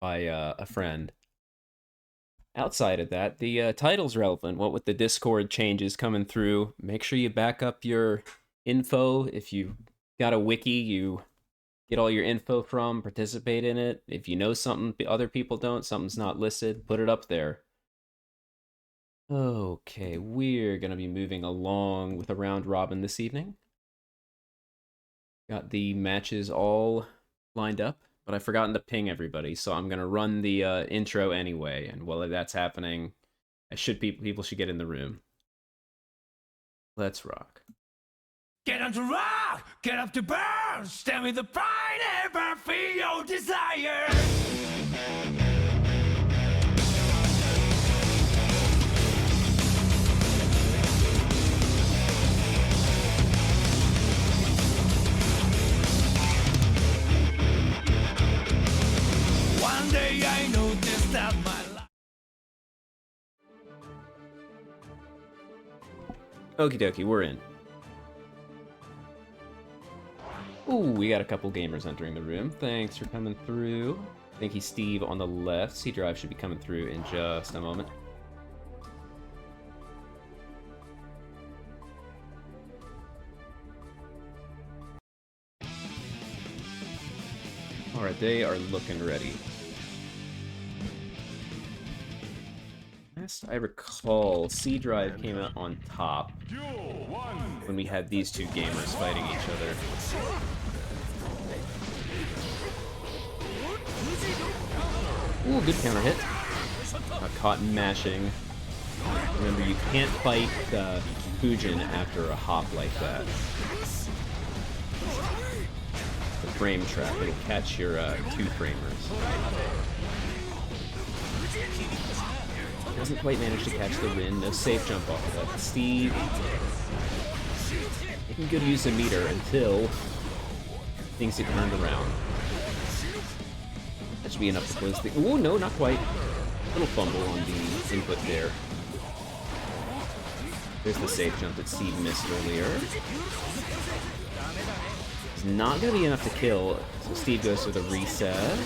by a friend. Outside of that, the title's relevant. What with the Discord changes coming through, make sure you back up your info. If you got a wiki, you get all your info from, participate in it. If you know something other people don't, something's not listed, put it up there. Okay, we're going to be moving along with a round robin this evening. Got the matches all lined up, but I've forgotten to ping everybody, so I'm going to run the intro anyway, and while that's happening, people should get in the room. Let's rock. Get up to rock, get up to burn, stand with the pride, ever feel your desire. One day I noticed that my life. Okie dokie, we're in. Ooh, we got a couple gamers entering the room. Thanks for coming through. Thank you, Steve, on the left. C-Drive should be coming through in just a moment. Alright, they are looking ready. Last I recall, C-Drive came out on top when we had these two gamers fighting each other. Ooh, good counter hit. Got caught mashing. Remember, you can't fight Fujin after a hop like that. The frame trap, it'll catch your two framers. Doesn't quite manage to catch the Rin. No safe jump off of that. Steve making good use of meter until things get turned around. That should be enough to close the... Ooh, no, not quite. Little fumble on the input there. There's the safe jump that Steve missed earlier. It's not going to be enough to kill, so Steve goes for the reset.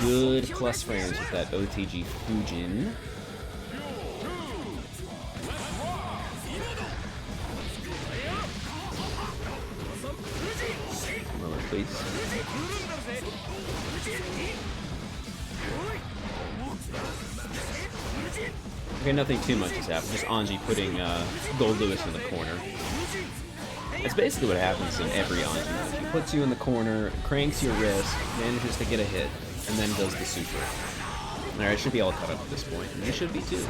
Good plus frames with that OTG Fujin. Moment, please. Okay, nothing too much has happened. Just Anji putting Gold Lewis in the corner. That's basically what happens in every Anji. He puts you in the corner, cranks your wrist, manages to get a hit, and then does the super. Alright, I should be all caught up at this point, and you should be too.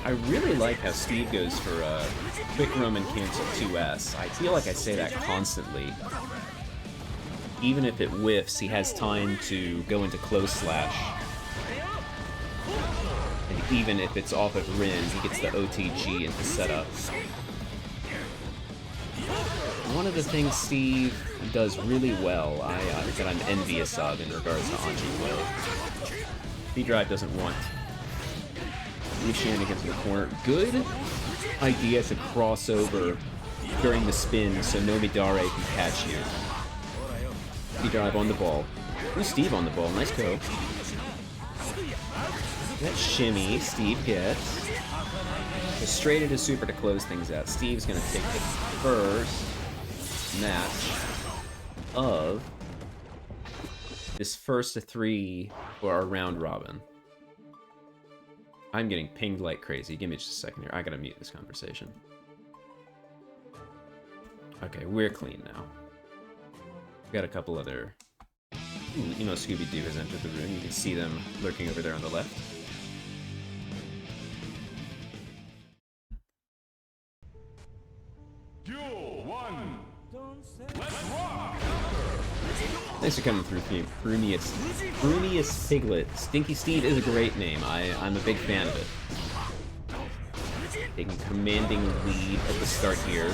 I really like how Steve goes for quick Roman cancel 2S. I feel like I say that constantly. Even if it whiffs, he has time to go into close slash. And even if it's off of Rin, he gets the OTG into setup. One of the things Steve does really well, that I'm envious of in regards to Anji Will. B-Drive doesn't want any shenanigans in the corner. Good idea to cross over during the spin so no Midare can catch you. B-Drive on the ball. Ooh, Steve on the ball. Nice go. That shimmy Steve gets. Goes straight into super to close things out. Steve's going to take the first match of this first of three for our round robin. I'm getting pinged like crazy. Give me just a second here. I gotta mute this conversation. Okay, we're clean now. Got a couple other... Ooh, EmoScoobyDoo has entered the room. You can see them lurking over there on the left. Duel 1. Let's rock. Thanks for coming through, Frumious Piglet. Stinky Steve is a great name. I'm a big fan of it. Taking commanding lead at the start here.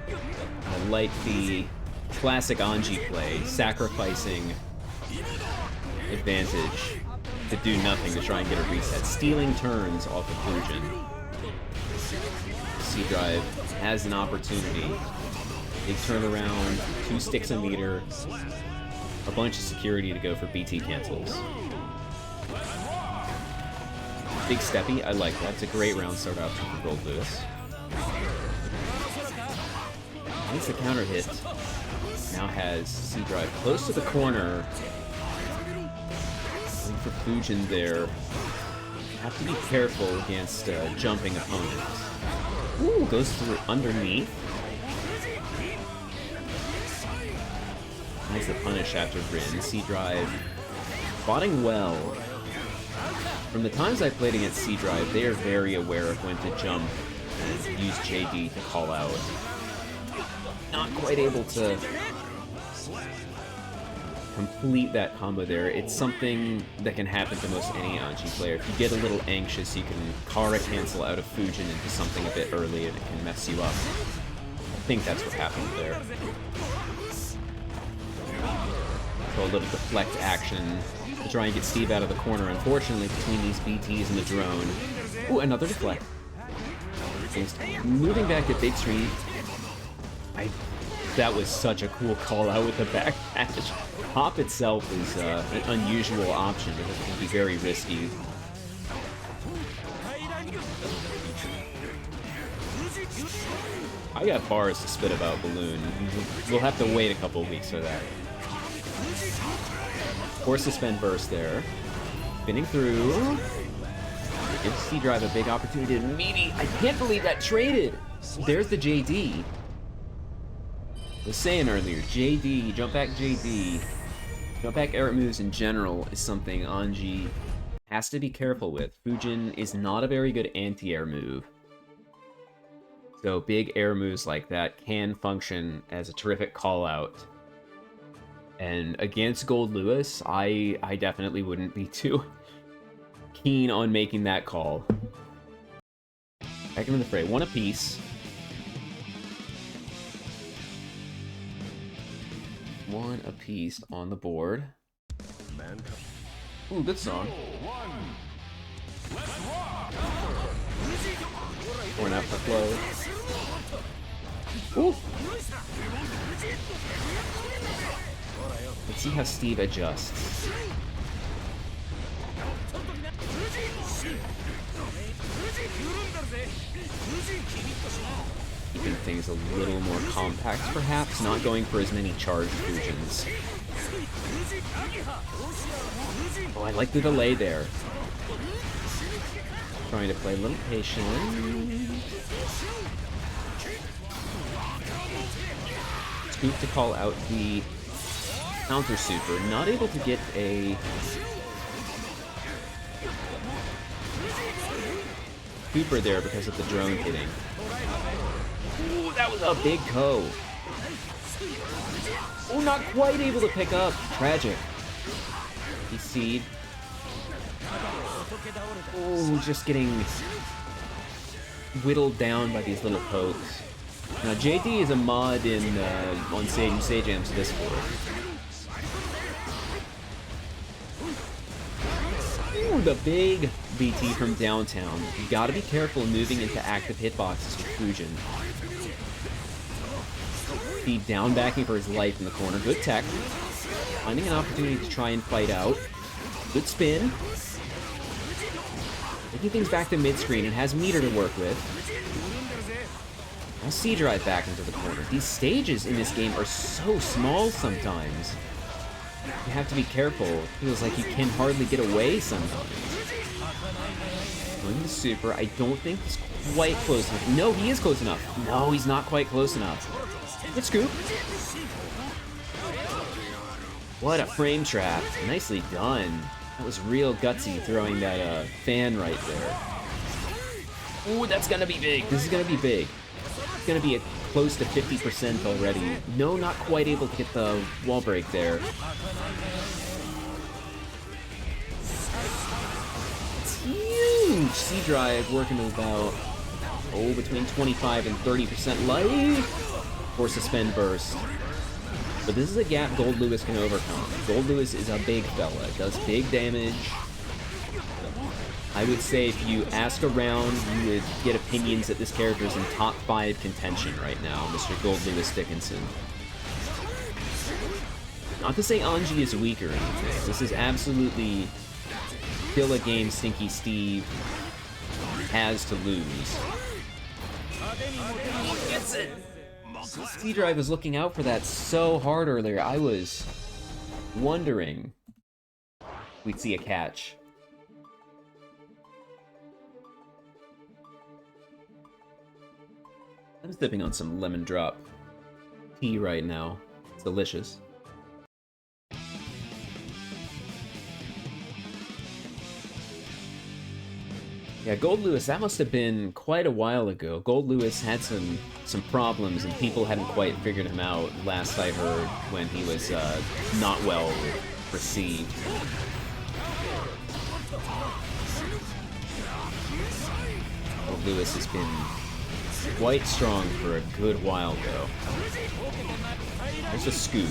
I like the classic Anji play, sacrificing advantage to do nothing to try and get a reset. Stealing turns off of Fujin. C drive has an opportunity. Big turnaround, 2 sticks a meter, a bunch of security to go for BT cancels. Big steppy, I like that. It's a great round start option for Gold Lewis. Makes the counter hit. Now has C drive close to the corner. Looking for Fujin there. Have to be careful against jumping opponents. Ooh, goes through underneath. Nice to punish after Rin. C drive. Spotting well. From the times I played against C drive, they are very aware of when to jump and use JD to call out. Not quite able to complete that combo there. It's something that can happen to most any Anji player. If you get a little anxious, you can Kara cancel out of Fujin into something a bit early and it can mess you up. I think that's what happened there. So a little deflect action to try and get Steve out of the corner. Unfortunately, between these BTs and the drone. Ooh, another deflect. Moving back to big screen. That was such a cool call out with the back patch. Hop itself is an unusual option because it can be very risky. I got bars to spit about Balloon. We'll have to wait a couple weeks for that. Force suspend burst there. Spinning through. Gives C drive a big opportunity to meaty. I can't believe that traded. There's the JD. I was saying earlier, JD, jump back JD, jump back air moves in general is something Anji has to be careful with. Fujin is not a very good anti-air move. So big air moves like that can function as a terrific call-out. And against Gold Lewis, I definitely wouldn't be too keen on making that call. Back into the fray, 1 apiece. 1 apiece on the board. Ooh, good song. Pouring out for flow. Ooh! Let's see how Steve adjusts. Keeping things a little more compact, perhaps, not going for as many charged fusions. Oh, I like the delay there. Trying to play a little patient. Scoop to call out the counter super. Not able to get a Cooper there because of the drone hitting. Ooh, that was a big co. Oh, not quite able to pick up. Tragic. He seed. Oh, just getting whittled down by these little pokes. Now, JD is a mod on Sajam's Discord. Ooh, the big BT from downtown. You gotta be careful moving into active hitboxes with Fujin. He down backing for his life in the corner. Good tech. Finding an opportunity to try and fight out. Good spin. Taking things back to mid-screen and has meter to work with. Now C drive back into the corner. These stages in this game are so small sometimes. You have to be careful. It feels like you can hardly get away sometimes. Going to super. I don't think he's quite close enough. No, he is close enough. No, he's not quite close enough. Good scoop. What a frame trap. Nicely done. That was real gutsy throwing that fan right there. Ooh, that's gonna be big. This is gonna be big. It's gonna be close to 50% already. No, not quite able to get the wall break there. It's huge! C-Drive working to about, between 25 and 30% life for suspend burst. But this is a gap Gold Lewis can overcome. Gold Lewis is a big fella, does big damage. I would say if you ask around, you would get opinions that this character is in top 5 contention right now, Mr. Gold Lewis Dickinson. Not to say Anji is weak or anything. This is absolutely still a game Stinky Steve has to lose. He gets it! C-Drive was looking out for that so hard earlier. I was wondering we'd see a catch. I'm sipping on some lemon drop tea right now. It's delicious. Yeah, Gold Lewis, that must have been quite a while ago. Gold Lewis had some problems, and people hadn't quite figured him out, last I heard, when he was not well received. Gold Lewis has been quite strong for a good while, though. There's a scoop.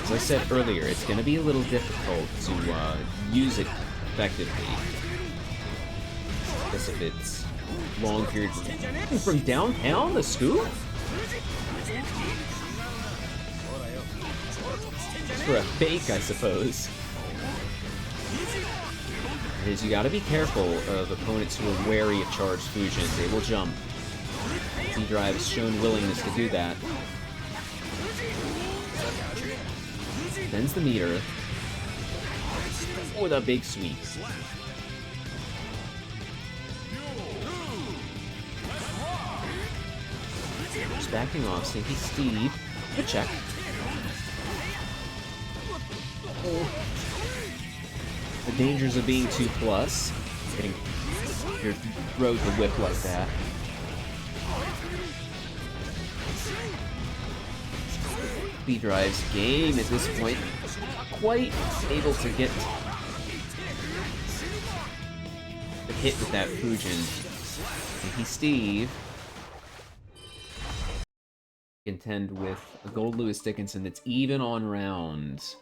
As I said earlier, it's going to be a little difficult to use it effectively. Because if it's long periods from downtown, the scoop? Just for a fake, I suppose. Is you gotta be careful of opponents who are wary of charged fusions. They will jump. C-Drive's shown willingness to do that. Bends the meter. With a big sweep. Just backing off, Stinky Steve. Good check. Oh. The dangers of being 2+. Getting your throat to whip like that. C-Drive's game at this point. Not quite able to get the hit with that Fujin. Stinky Steve contend with a Gold Lewis Dickinson that's even on rounds.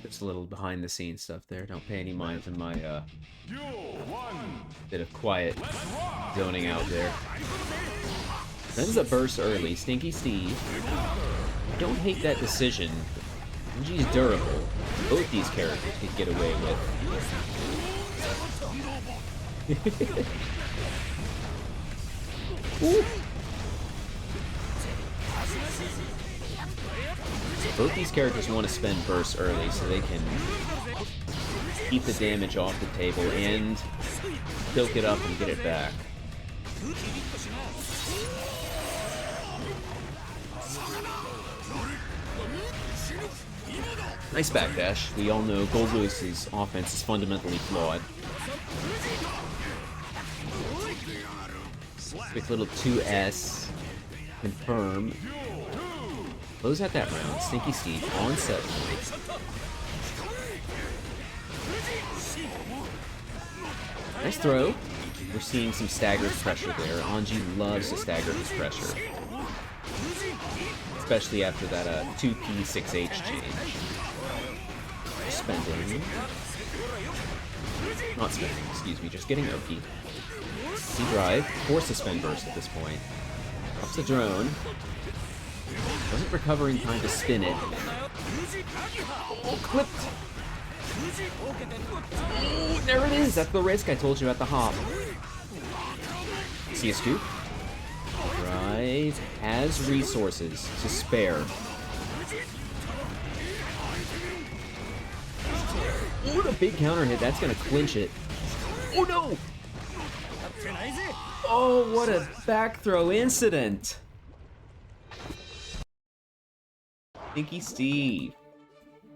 Just a little behind the scenes stuff there. Don't pay any mind to my bit of quiet zoning out there. Sends a burst early. Stinky Steve. I don't hate that decision. Anji's durable. Both these characters could get away with. Ooh. Both these characters want to spend burst early so they can keep the damage off the table and bilk it up and get it back. Nice backdash. We all know Gold Lewis's offense is fundamentally flawed. Quick little 2S. Confirm. Close out that round. Stinky Steve on set point. Nice throw. We're seeing some staggered pressure there. Anji loves to stagger his pressure. Especially after that 2P 6H change. Spending. Not spending, excuse me, just getting OP. C-Drive, forced to spend burst at this point. Ups the drone. Doesn't recover in time to spin it. Oh, clipped! Oh, there it is! That's the risk I told you at the hop. See a scoop? Drive has resources to spare. Ooh, a big counter hit. That's gonna clinch it. Oh no! Oh, what a back throw incident! Stinky Steve.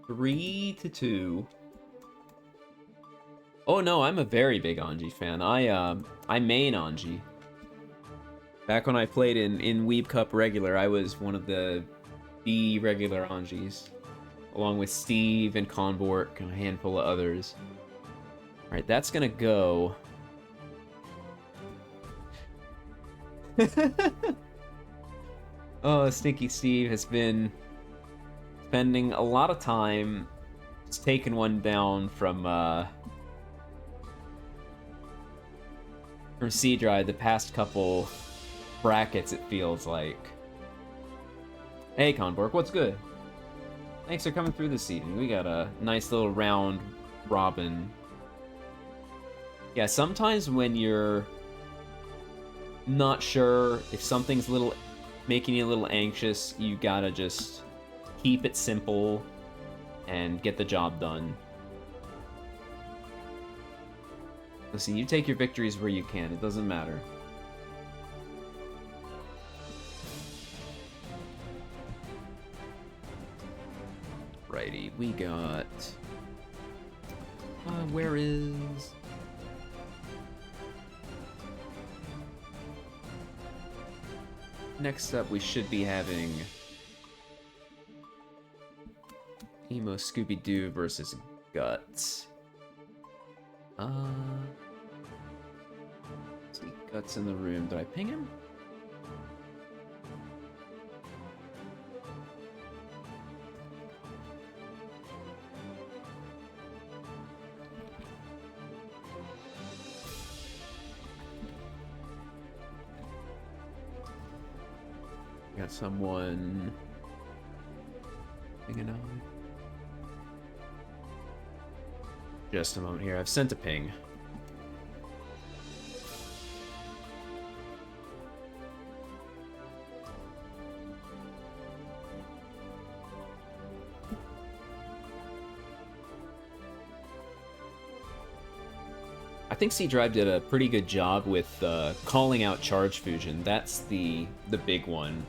3-2. Oh no, I'm a very big Anji fan. I main Anji. Back when I played in WeebCup regular, I was one of the regular Anjis. along with Steve and Conbork and a handful of others. Alright, that's gonna go... Oh, Stinky Steve has been spending a lot of time just taking one down from C-Drive the past couple brackets, it feels like. Hey, Conbork, what's good? Thanks for coming through this evening. We got a nice little round robin. Yeah, sometimes when you're not sure if something's making you a little anxious, you gotta just keep it simple and get the job done. Listen, you take your victories where you can. It doesn't matter. Righty, we got... where is... Next up, we should be having... EmoScoobyDoo versus Gutz. See, Gutz in the room. Did I ping him? Got someone pinging on. Just a moment here. I've sent a ping. I think C-Drive did a pretty good job with calling out charge fusion. That's the big one.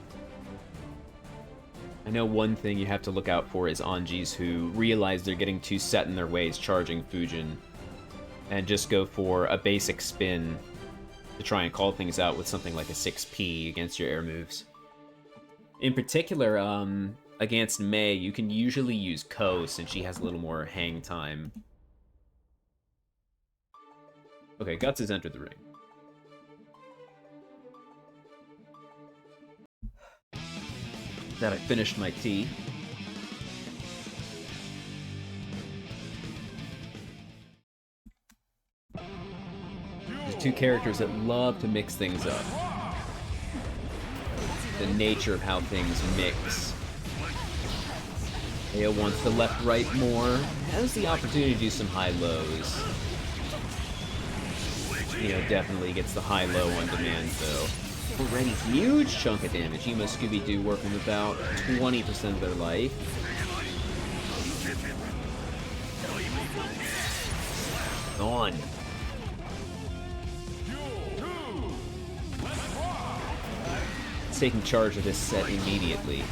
I know one thing you have to look out for is Anjis who realize they're getting too set in their ways charging Fujin and just go for a basic spin to try and call things out with something like a 6P against your air moves. In particular, against Mei, you can usually use Ko since she has a little more hang time. Okay, Gutz has entered the ring. That I finished my tea. There's two characters that love to mix things up. The nature of how things mix. Leo wants the left-right more, has the opportunity to do some high-lows. You know, definitely gets the high-low on demand, though. Already huge chunk of damage. EmoScoobyDoo working about 20% of their life. Gone. It's taking charge of this set immediately.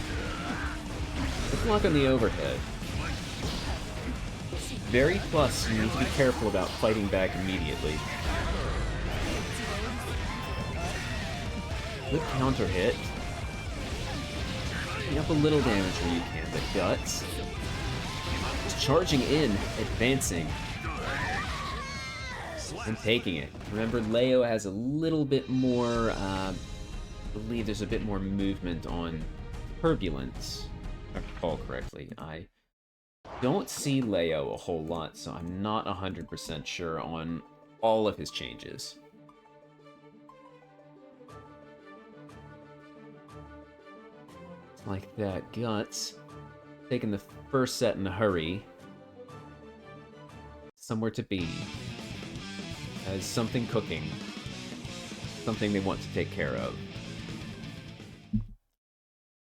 Let's block on the overhead. Very plus, you need to be careful about fighting back immediately. Good counter hit. Picking up a little damage where you can, but Gutz. Just charging in, advancing. And taking it. Remember, Leo has a little bit more, I believe there's a bit more movement on Turbulence, if I recall correctly. I don't see Leo a whole lot, so I'm not 100% sure on all of his changes. Like that. Gutz taking the first set in a hurry. Somewhere to be. Has something cooking. Something they want to take care of.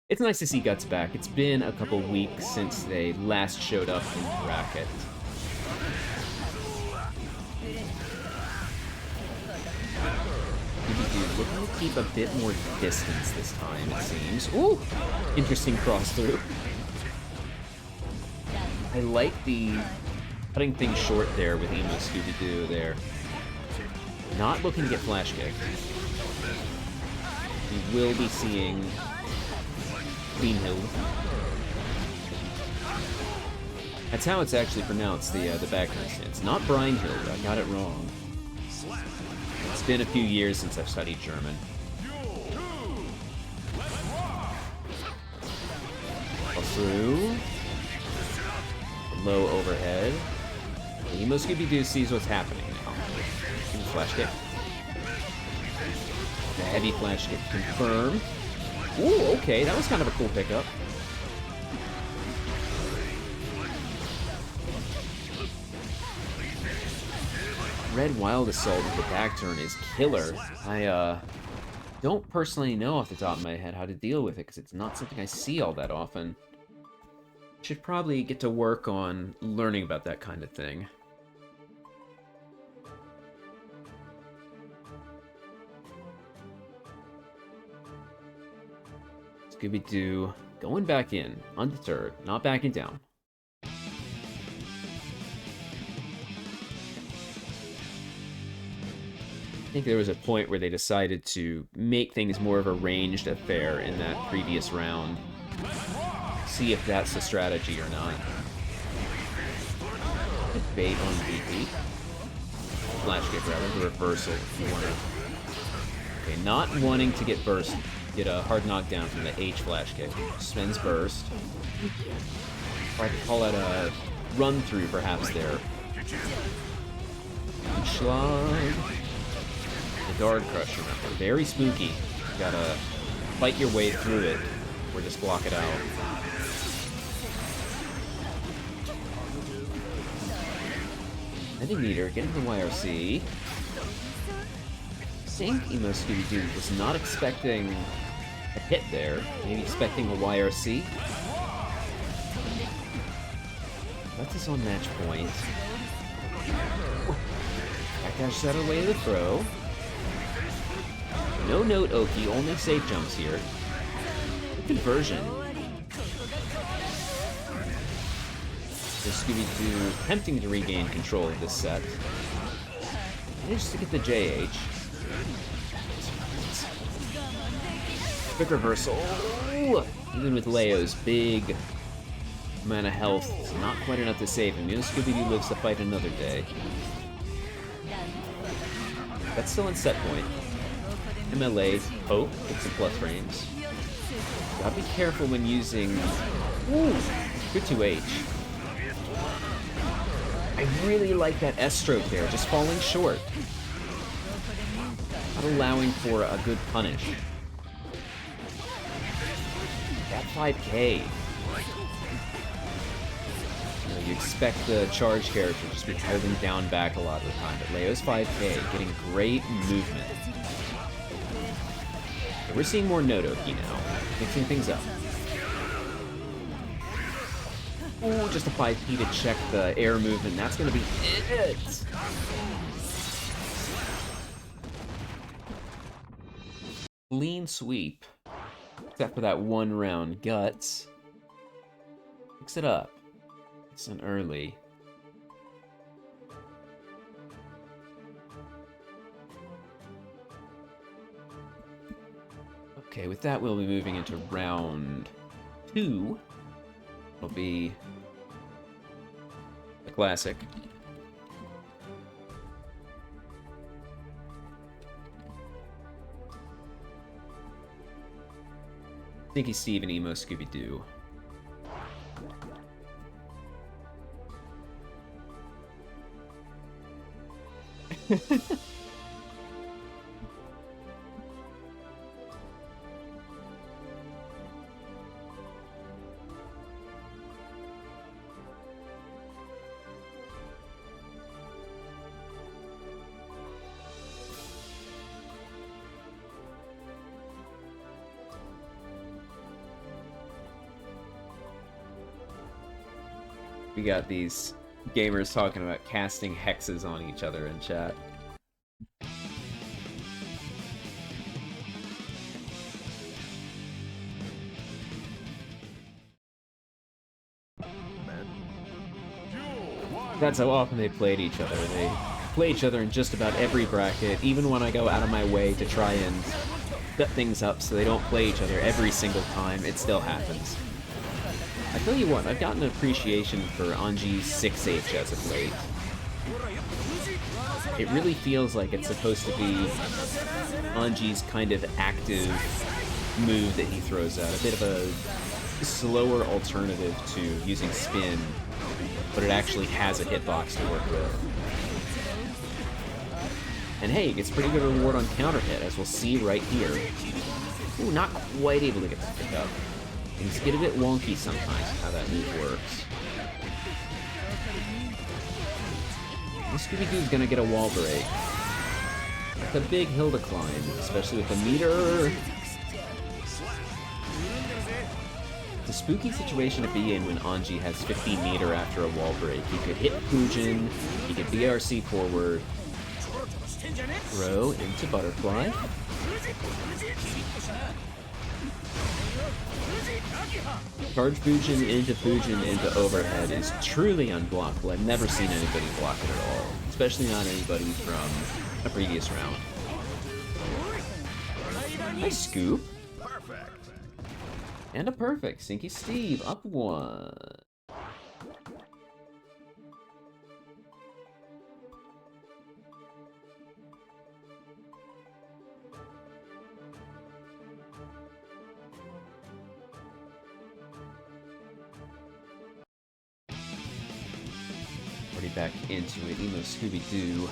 It's nice to see Gutz back. It's been a couple weeks since they last showed up in bracket. Looking to keep a bit more distance this time, it seems. Ooh! Interesting cross-through. I like the cutting things short there with EmoScoobyDoo there. Not looking to get flash kicked. We will be seeing Clean Hill. That's how it's actually pronounced, the background stance. Not Breinhild, I got it wrong. It's been a few years since I've studied German. Through. Low overhead. EmoScoobyDoo sees what's happening now. Flash kick. The heavy flash kick confirmed. Ooh, okay, that was kind of a cool pickup. Red Wild Assault with the back turn is killer. I don't personally know off the top of my head how to deal with it because it's not something I see all that often. Should probably get to work on learning about that kind of thing. Scooby-Doo going back in, undeterred, not backing down. I think there was a point where they decided to make things more of a ranged affair in that previous round. See if that's the strategy or not. Bait on VP. Flash kick rather, the reversal if you want to. Okay, not wanting to get burst. Get a hard knockdown from the H flash kick. Spins burst. Try to call out a run through perhaps there. Schlag. The guard crush, remember. Very spooky. You gotta fight your way through it or just block it out. Heavy meter, getting the YRC. I think EmoScoobyDoo was not expecting a hit there. Maybe expecting a YRC. That's us on match point. Backdash out away to the throw. No note Oki, only safe jumps here. Conversion. So Scooby-Doo attempting to regain control of this set. Managed to get the JH. Quick reversal. Even with Leo's big amount of health, it's not quite enough to save him. Scooby-Doo lives to fight another day. That's still in set point. MLA, poke, get some plus frames. Gotta be careful when using... Ooh, good 2H. I really like that S stroke there, just falling short. Not allowing for a good punish. That 5K. You know, you expect the charge character to just be holding down back a lot of the time, but Leo's 5K, getting great movement. But we're seeing more Nodoki now, mixing things up. Ooh, just a 5P to check the air movement. That's going to be it! Clean sweep. Except for that one round. Gutz. Mix it up. It's an early. Okay, with that we'll be moving into round 2. It'll be a classic. Sneaky Steve and EmoScoobyDoo. We got these gamers talking about casting hexes on each other in chat. That's how often they played each other. They play each other in just about every bracket, even when I go out of my way to try and set things up so they don't play each other every single time, it still happens. I tell you what, I've gotten an appreciation for Anji's 6H as of late. It really feels like it's supposed to be Anji's kind of active move that he throws out. A bit of a slower alternative to using spin, but it actually has a hitbox to work with. And hey, it gets pretty good reward on counter hit, as we'll see right here. Ooh, not quite able to get the pick up. Things get a bit wonky sometimes how that move works. EmoScoobyDoo's gonna get a wall break. It's a big hill to climb, especially with the meter. It's a spooky situation to be in when Anji has 50 meter after a wall break. He could hit Fujin, he could BRC forward, throw into butterfly. Charge Fujin into overhead is truly unblockable. I've never seen anybody block it at all, especially not anybody from a previous round. Nice scoop. Perfect. And a perfect. Sinky Steve, up 1. Back into it, EmoScoobyDoo.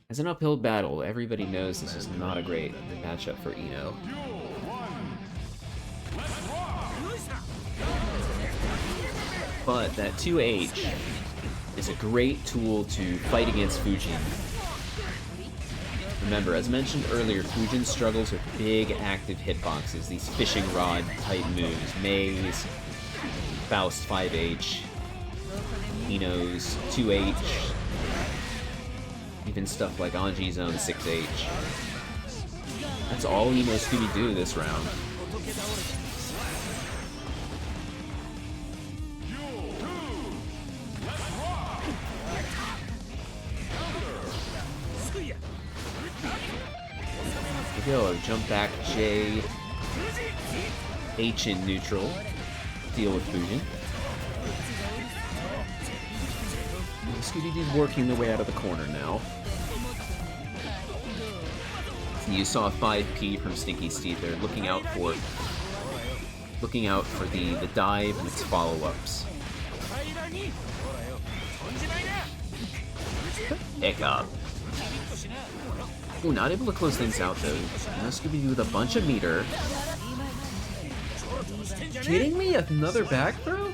As an uphill battle, everybody knows this is not a great matchup for Eno. But that 2H is a great tool to fight against Fujin. Remember, as mentioned earlier, Fujin struggles with big active hitboxes, these fishing rod type moves, Maze, Faust 5H, Eno's 2H, even stuff like Anji's own 6H. That's all EmoScoobyDoo this round. Here we go, jump back J, H in neutral. Deal with Fujin. EmoScoobyDoo's working their way out of the corner now. You saw a 5P from Stinky Steve there, looking out for the dive and its follow-ups. Pick up. Ooh, not able to close things out though. EmoScoobyDoo with a bunch of meter. Kidding me? Another back throw?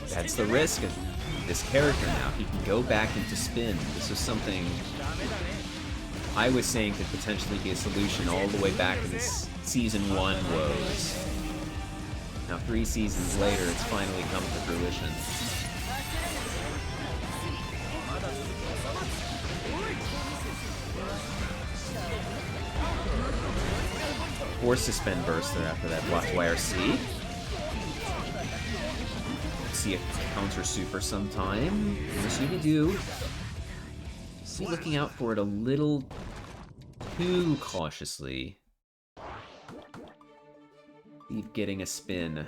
That's the risk of this character now. He can go back into spin. This is something I was saying could potentially be a solution all the way back in this Season 1 woes. Now 3 seasons later, it's finally come to fruition. Forced to spin burst there after that blocked YRC. See a counter super sometime. EmoScoobyDoo. See, looking out for it a little too cautiously. Keep getting a spin.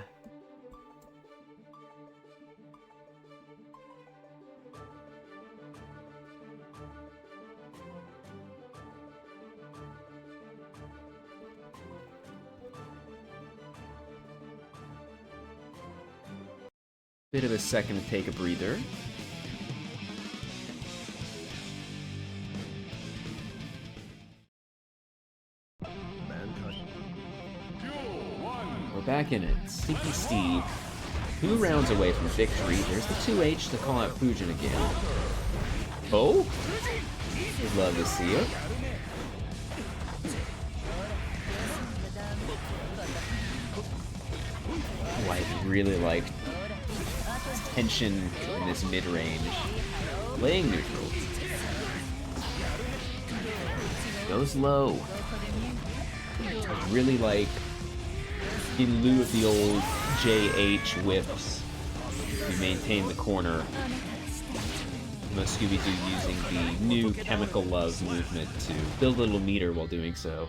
Bit of a second to take a breather. We're back in it. Stinky Steve, 2 rounds away from victory. There's the 2H to call out Fujin again. Oh? We'd love to see it. Oh, I really like tension in this mid-range. Laying neutral. Goes low. I really like, in lieu of the old JH whips, you maintain the corner. EmoScoobyDoo using the new Chemical Love movement to build a little meter while doing so.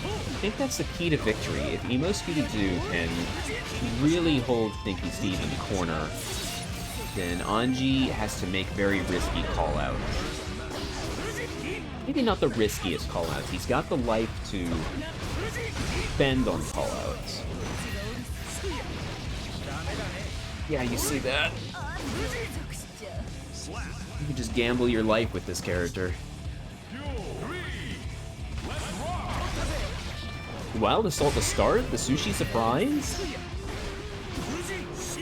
I think that's the key to victory. If EmoScoobyDoo can really hold Stinky Steve in the corner, then Anji has to make very risky call-outs. Maybe not the riskiest call-outs. He's got the life to spend on call-outs. Yeah, you see that? You can just gamble your life with this character. Wild Assault to start? The Sushi Surprise?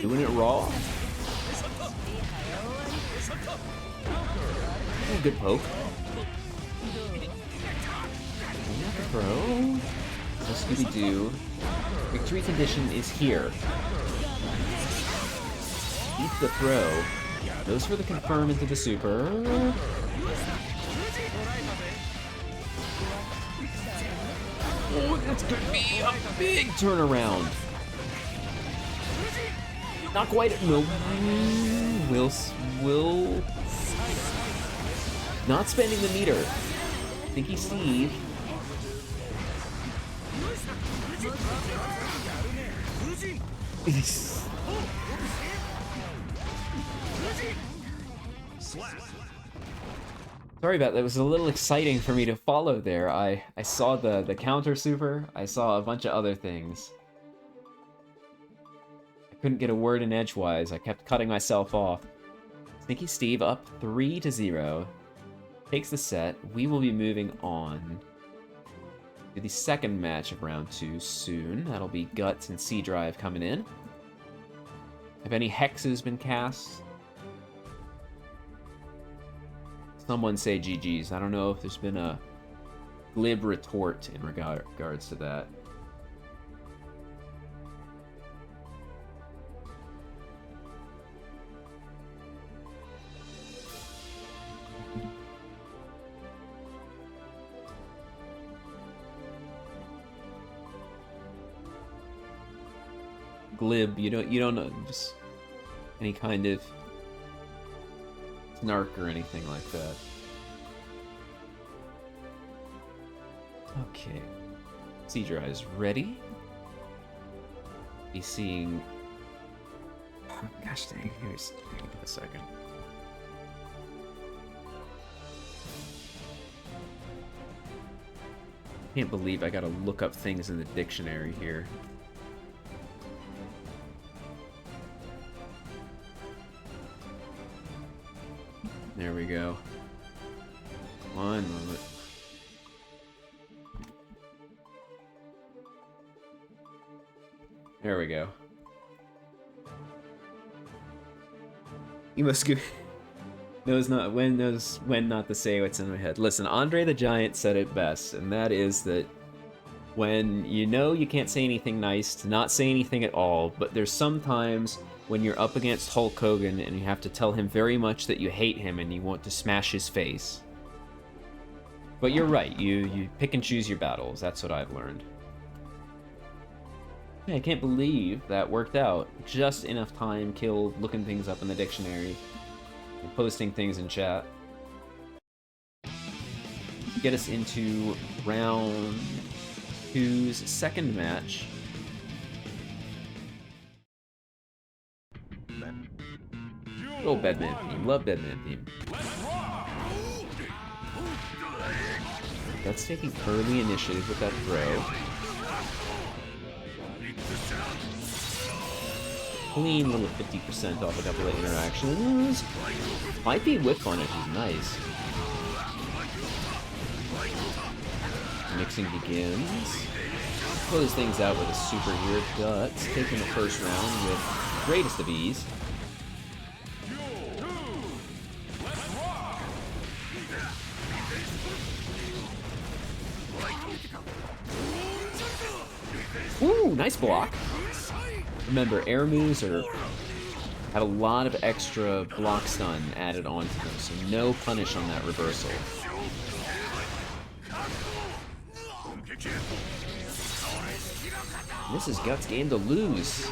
Doing it raw? Oh, good poke. Throw. So EmoScoobyDoo. Victory condition is here. Eat the throw. Goes for the confirm into the super. Oh, that's gonna be a big turnaround. Not quite. No. Will. Not spending the meter. Stinky Steve. Sorry about that. It was a little exciting for me to follow there. I saw the counter super. I saw a bunch of other things. I couldn't get a word in edgewise. I kept cutting myself off. Stinky Steve up 3-0. Takes the set. We will be moving on to the second match of round 2 soon. That'll be Gutz and C-Drive coming in. Have any hexes been cast? Someone say GG's. I don't know if there's been a glib retort in regards to that. Glib, you don't know, just any kind of snark or anything like that. Okay. Seedra is ready. Be seeing. Oh, gosh dang, here's a second. Can't believe I gotta look up things in the dictionary here. There we go. One moment. There we go. EmoScooby knows when not to say what's in my head. Listen, Andre the Giant said it best, and that is that when you know you can't say anything nice, to not say anything at all, but there's sometimes when you're up against Hulk Hogan and you have to tell him very much that you hate him and you want to smash his face. But you're right, you pick and choose your battles. That's what I've learned. I can't believe that worked out. Just enough time killed looking things up in the dictionary and posting things in chat. Get us into round 2's second match. Oh, Bedman theme. Love Bedman theme. That's taking early initiative with that throw. Clean little 50% off a couple of interactions. Might be whip on it, which is nice. Mixing begins. Close things out with a super here. Gutz taking the first round with the greatest of ease. Ooh, nice block. Remember, air moves have a lot of extra block stun added onto them, so no punish on that reversal. This is Gut's game to lose.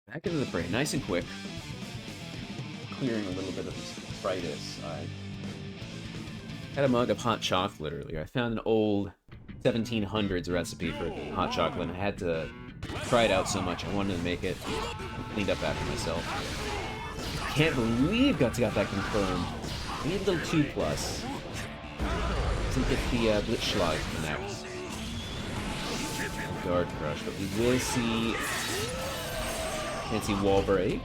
Back into the fray, nice and quick. Clearing a little bit of this arthritis. I had a mug of hot chocolate earlier. I found an old 1700s recipe for hot chocolate, and I had to try it out so much. I wanted to make it. I cleaned up after myself. Can't believe Gutz got that confirmed. I need a little 2+. Doesn't get the Blitzschlag connect. Guard crush, but we will see. Can't see wall break.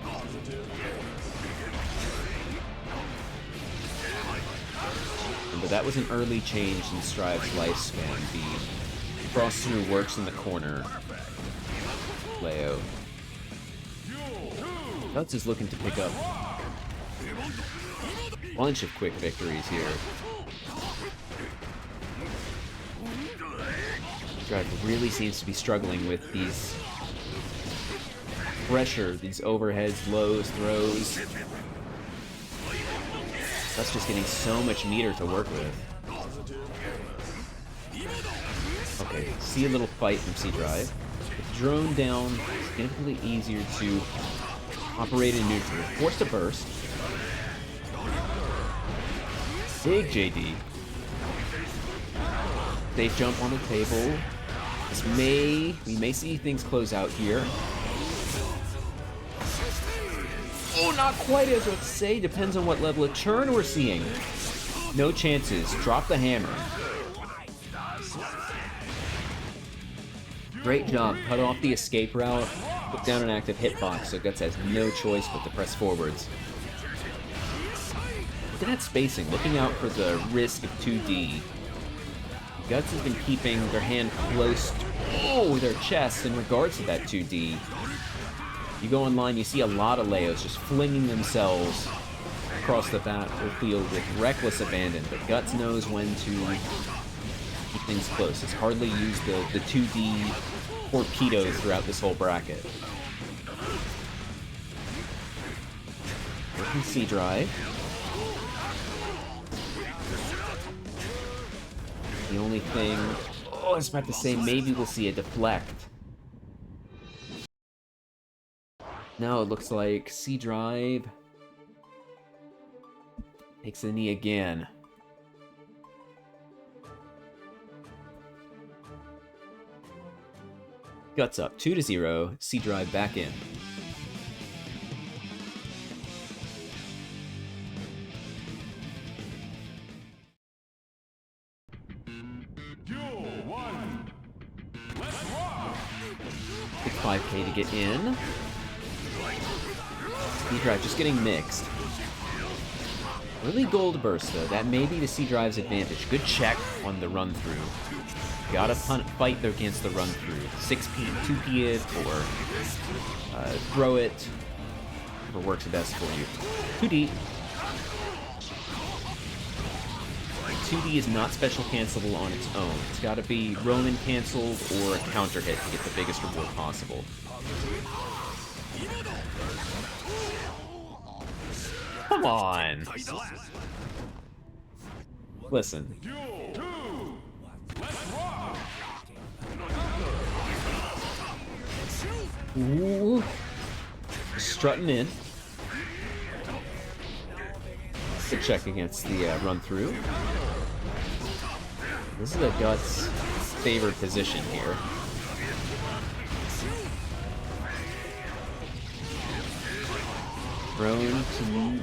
But that was an early change in Strive's lifespan. The cross through works in the corner. Leo. Gutz is looking to pick up a bunch of quick victories here. Strive really seems to be struggling with these pressure, these overheads, lows, throws. That's just getting so much meter to work with. Okay, see a little fight from C-Drive. With drone down, significantly easier to operate in neutral. Forced to burst. Big JD. Safe jump on the table. We may see things close out here. Oh, not quite, as I would say. Depends on what level of churn we're seeing. No chances. Drop the hammer. Great job. Cut off the escape route. Put down an active hitbox, so Gutz has no choice but to press forwards. Look at that spacing. Looking out for the risk of 2D. Gutz has been keeping their hand close to their chest in regards to that 2D. You go online, you see a lot of Leos just flinging themselves across the battlefield with reckless abandon, but Gutz knows when to keep things close. It's hardly used the 2D torpedo throughout this whole bracket. Working C-Drive. The only thing... Oh, I was about to say, maybe we'll see a deflect. No, it looks like C-Drive takes the knee again. Gutz up 2-0, C-Drive back in. Big 5K to get in. C-Drive just getting mixed. Early gold burst, though. That may be the C-Drive's advantage. Good check on the run-through. Gotta fight though against the run-through. 6P, 2P it, or throw it. Whatever works best for you. 2D. 2D is not special cancelable on its own. It's gotta be Roman canceled or a counter hit to get the biggest reward possible. Come on! Listen. Ooh. Strutting in. Good check against the run-through. This is a Gutz favored position here. Prone to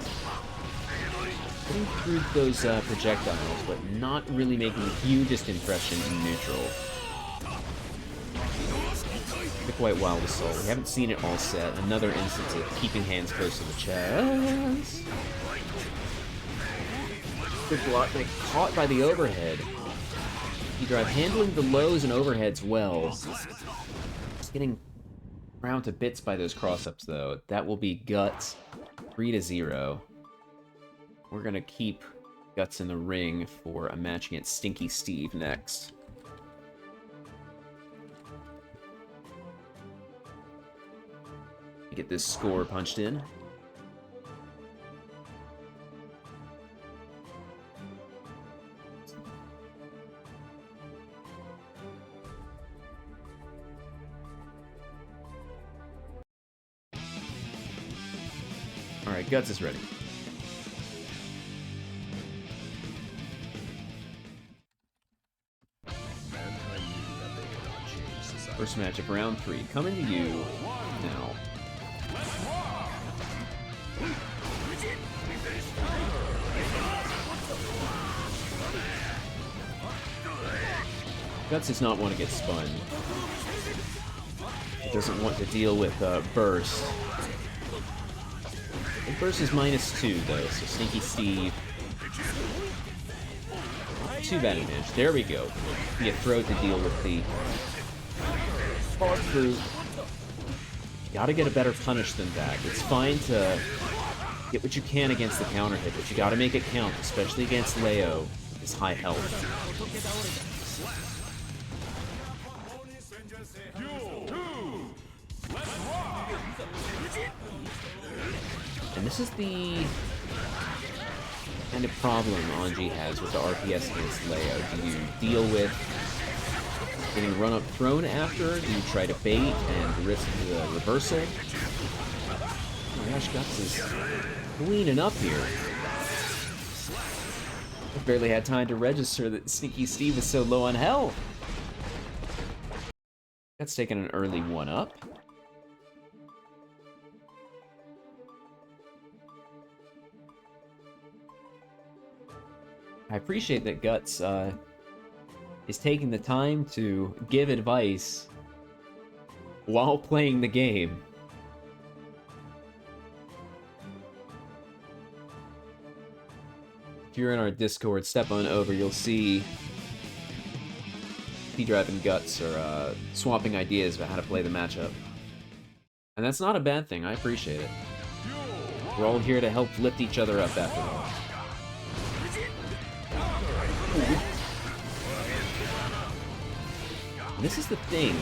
putting through those projectiles, but not really making the hugest impression in neutral. Took quite a while to solve. We haven't seen it all set. Another instance of keeping hands close to the chest. Good block, like caught by the overhead. C-Drive handling the lows and overheads well. Just getting round to bits by those cross-ups, though. That will be Gutz 3-0. We're gonna keep Gutz in the ring for a match against Stinky Steve next. Get this score punched in. Alright, Gutz is ready. First match of round 3, coming to you now. Gutz does not want to get spun. He doesn't want to deal with burst. And burst is -2 though, so Stinky Steve. Not too bad advantage. There we go. Be a throw to deal with the fall through. Gotta get a better punish than that. It's fine to get what you can against the counter hit, but you gotta make it count, especially against Leo with his high health. And this is the kind of problem Anji has with the RPS against Leo. Do you deal with getting run up thrown after? Do you try to bait and risk the reversal? Oh my gosh, Gutz is cleaning up here. I barely had time to register that Sneaky Steve is so low on health. That's taking an early 1-up. I appreciate that Gutz is taking the time to give advice while playing the game. If you're in our Discord, step on over, you'll see P-Drive and Gutz are swapping ideas about how to play the matchup. And that's not a bad thing, I appreciate it. We're all here to help lift each other up after all. This is the thing.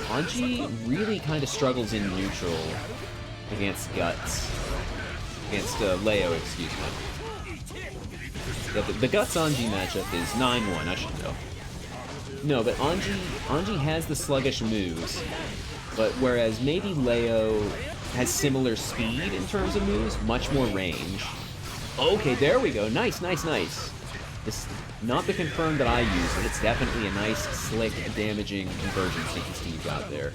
Anji really kind of struggles in neutral against Gutz. Against Leo, excuse me. Yeah, the Gutz Anji matchup is 9-1, I should know. No, but Anji has the sluggish moves, but whereas maybe Leo has similar speed in terms of moves, much more range. Okay, there we go. Nice, nice, nice. It's not the confirm that I use, but it's definitely a nice, slick, damaging conversion Stinky Steve got there.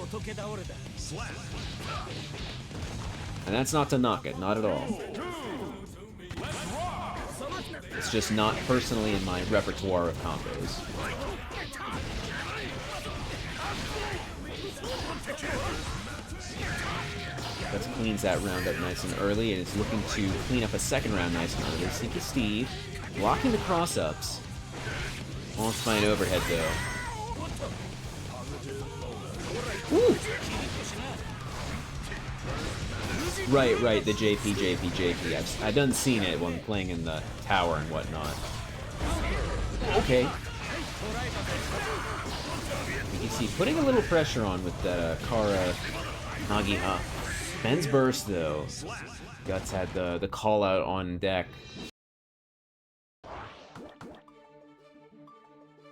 And that's not to knock it, not at all. It's just not personally in my repertoire of combos. That cleans that round up nice and early, and is looking to clean up a second round nice and early. Stinky Steve blocking the cross-ups. Wants by an overhead, though. Woo! Right, the JP. I've done seen it when playing in the tower and whatnot. Okay. You can see putting a little pressure on with that Kara Nagiha. Ben's burst, though. Gutz had the call out on deck.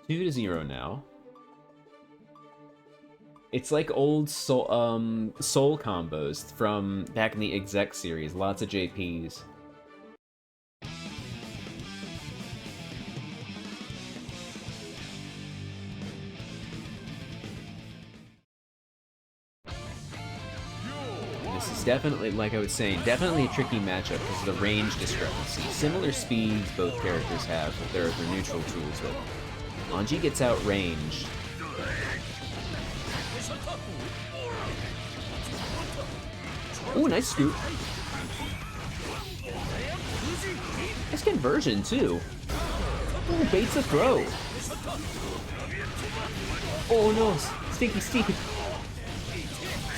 2-0 now. It's like old soul combos from back in the Exec series. Lots of JPs. This is definitely, like I was saying, definitely a tricky matchup because of the range discrepancy. Similar speeds both characters have with their neutral tools, but Anji gets outranged. Ooh, nice scoop. Nice conversion, too. Ooh, baits a throw. Oh no, Stinky Steve.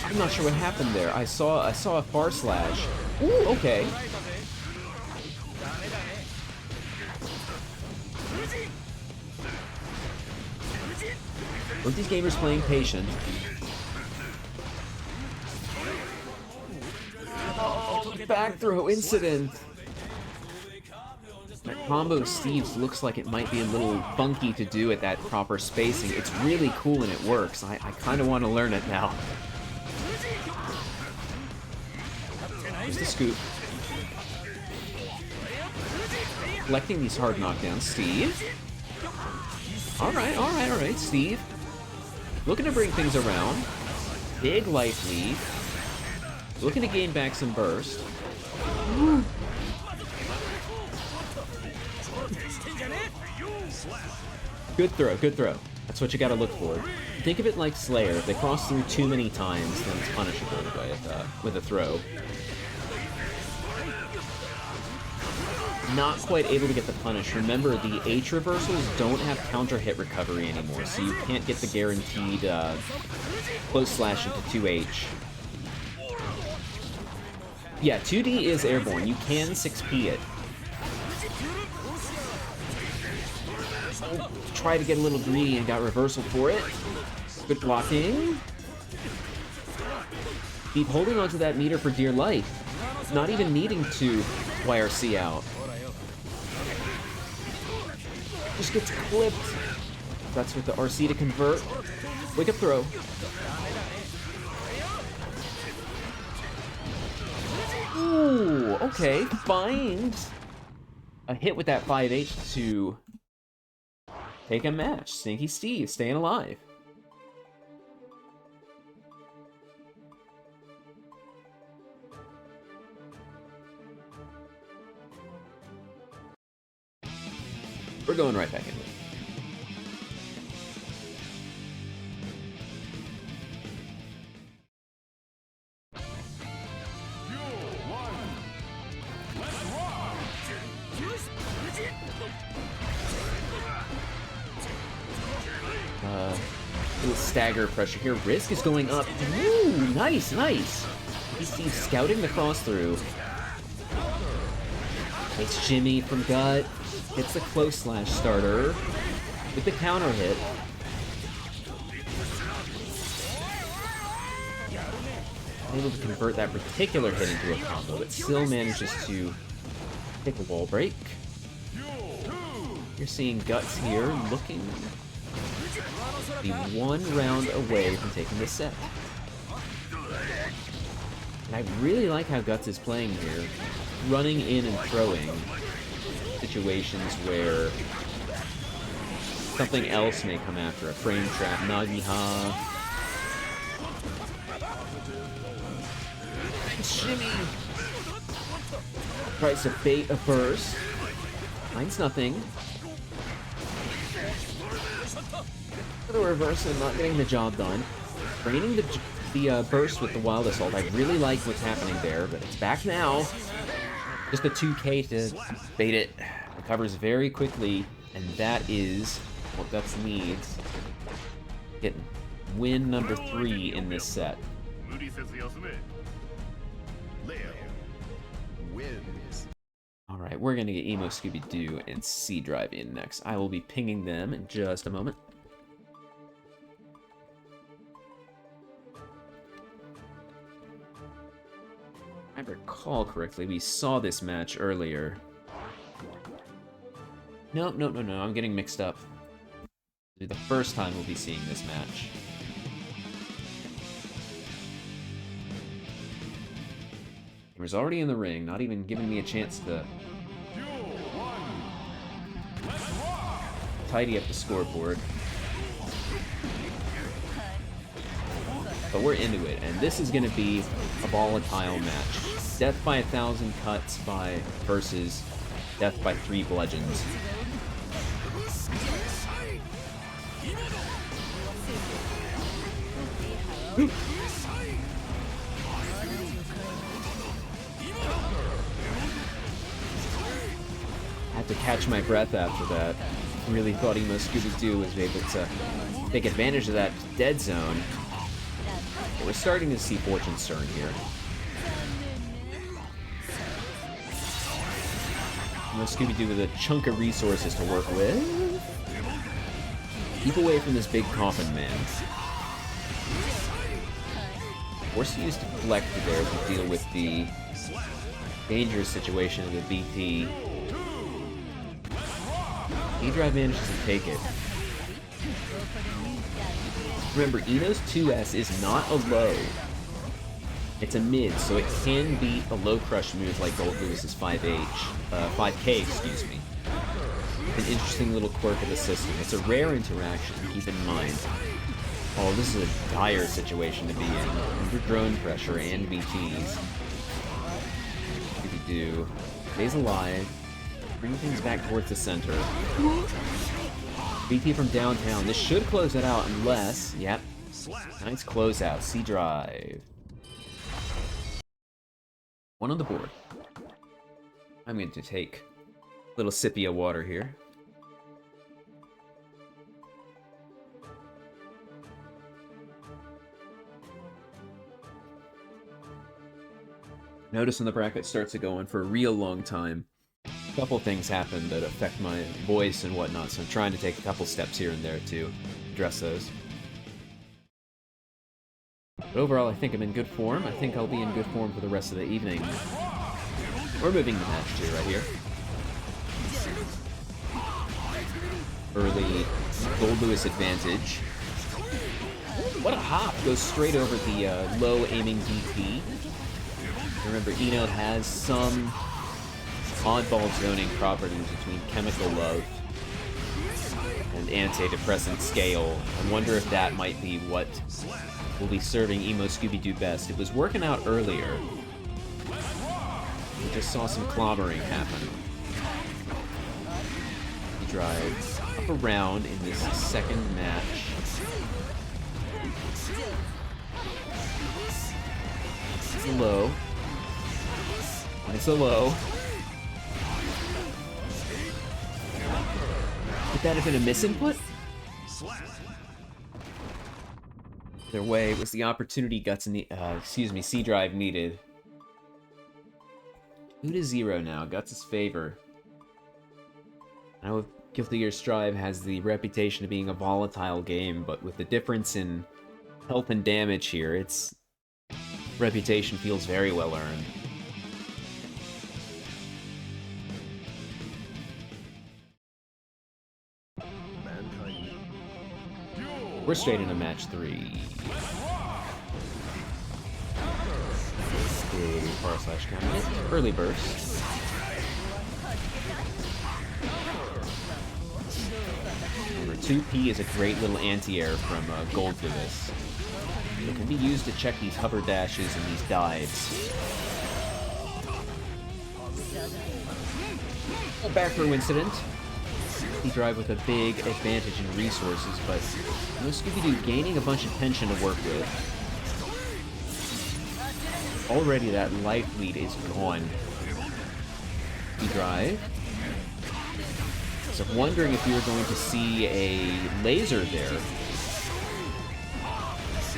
I'm not sure what happened there. I saw a far slash. Ooh, okay. Both these gamers playing patient. Oh, back throw incident. That combo Steve's looks like it might be a little funky to do at that proper spacing. It's really cool and it works. I kind of want to learn it now. Here's the scoop. Collecting these hard knockdowns. Steve. Alright, Steve. Looking to bring things around. Big life lead. Looking to gain back some burst. Good throw, good throw. That's what you gotta look for. Think of it like Slayer. If they cross through too many times, then it's punishable with a throw. Not quite able to get the punish. Remember, the H reversals don't have counter hit recovery anymore, so you can't get the guaranteed close slash into 2H. Yeah, 2D is airborne. You can 6P it. Oh, try to get a little greedy and got reversal for it. Good blocking. Keep holding onto that meter for dear life. Not even needing to YRC out. Just gets clipped. That's with the RC to convert. Wake up throw. Ooh, okay. Finds a hit with that 5H to take a match. Stinky Steve staying alive. We're going right back into it. Little stagger pressure here. Risk is going up. Ooh, nice, nice. He's scouting the cross through. Nice shimmy from Gut. Hits the close slash starter with the counter hit. Able to convert that particular hit into a combo, but still manages to take a wall break. You're seeing Gutz here looking to be one round away from taking this set. And I really like how Gutz is playing here, running in and throwing situations where something else may come after, a frame trap, Nagiha. Shimmy! Tries to bait a burst. Finds nothing. The reverse and not getting the job done. Draining the burst with the Wild Assault. I really like what's happening there, but it's back now. Just a 2K to bait it. Recovers very quickly, and that is what Gutz needs. Get win number 3 in this set. Alright, we're gonna get EmoScoobyDoo and C-Drive in next. I will be pinging them in just a moment. If I recall correctly, we saw this match earlier. No, I'm getting mixed up. The first time we'll be seeing this match. Gamer's already in the ring, not even giving me a chance to tidy up the scoreboard. But we're into it, and this is going to be a volatile match. Death by 1,000 cuts versus death by 3 bludgeons. I had to catch my breath after that. Really thought EmoScoobyDoo was able to take advantage of that dead zone. But we're starting to see fortune's turn here. EmoScoobyDoo with a chunk of resources to work with. Keep away from this big coffin man. Force used deflect there to deal with the dangerous situation of the BT. E-Drive manages to take it. Remember, Eno's 2S is not a low. It's a mid, so it can beat a low crush move like Gold Lewis's 5K, excuse me. An interesting little quirk of the system. It's a rare interaction, keep in mind. Oh, this is a dire situation to be in. Under drone pressure and BTs. ScoobyDoo stays alive. Bring things back towards the center. BT from downtown. This should close it out unless... Yep. Nice closeout. C-Drive. One on the board. I'm going to take a little sippy of water here. Notice when the bracket starts to go on for a real long time, a couple things happen that affect my voice and whatnot, so I'm trying to take a couple steps here and there to address those. But overall, I think I'm in good form. I think I'll be in good form for the rest of the evening. We're moving to match 2 right here. Early Gold Lewis advantage. What a hop! Goes straight over the low aiming DP. Remember, Eno has some oddball zoning properties between Chemical Love and Antidepressant Scale. I wonder if that might be what will be serving EmoScoobyDoo best. It was working out earlier. We just saw some clobbering happen. He drives up around in this second match. It's a low. It's a low. Would that have been a misinput? Either way, it was the opportunity Gutz and C-Drive needed. 2-0 now, Guts' favor. I know Guilty Gear Strive has the reputation of being a volatile game, but with the difference in health and damage here, its reputation feels very well earned. We're straight into match 3. /counter. Early burst. Remember, 2P is a great little anti-air from Gold Lewis. It can be used to check these hover dashes and these dives. A back row incident. He drive with a big advantage in resources, but EmoScoobyDoo gaining a bunch of tension to work with. Already that life lead is gone. He drive. So I'm wondering if we were going to see a laser there.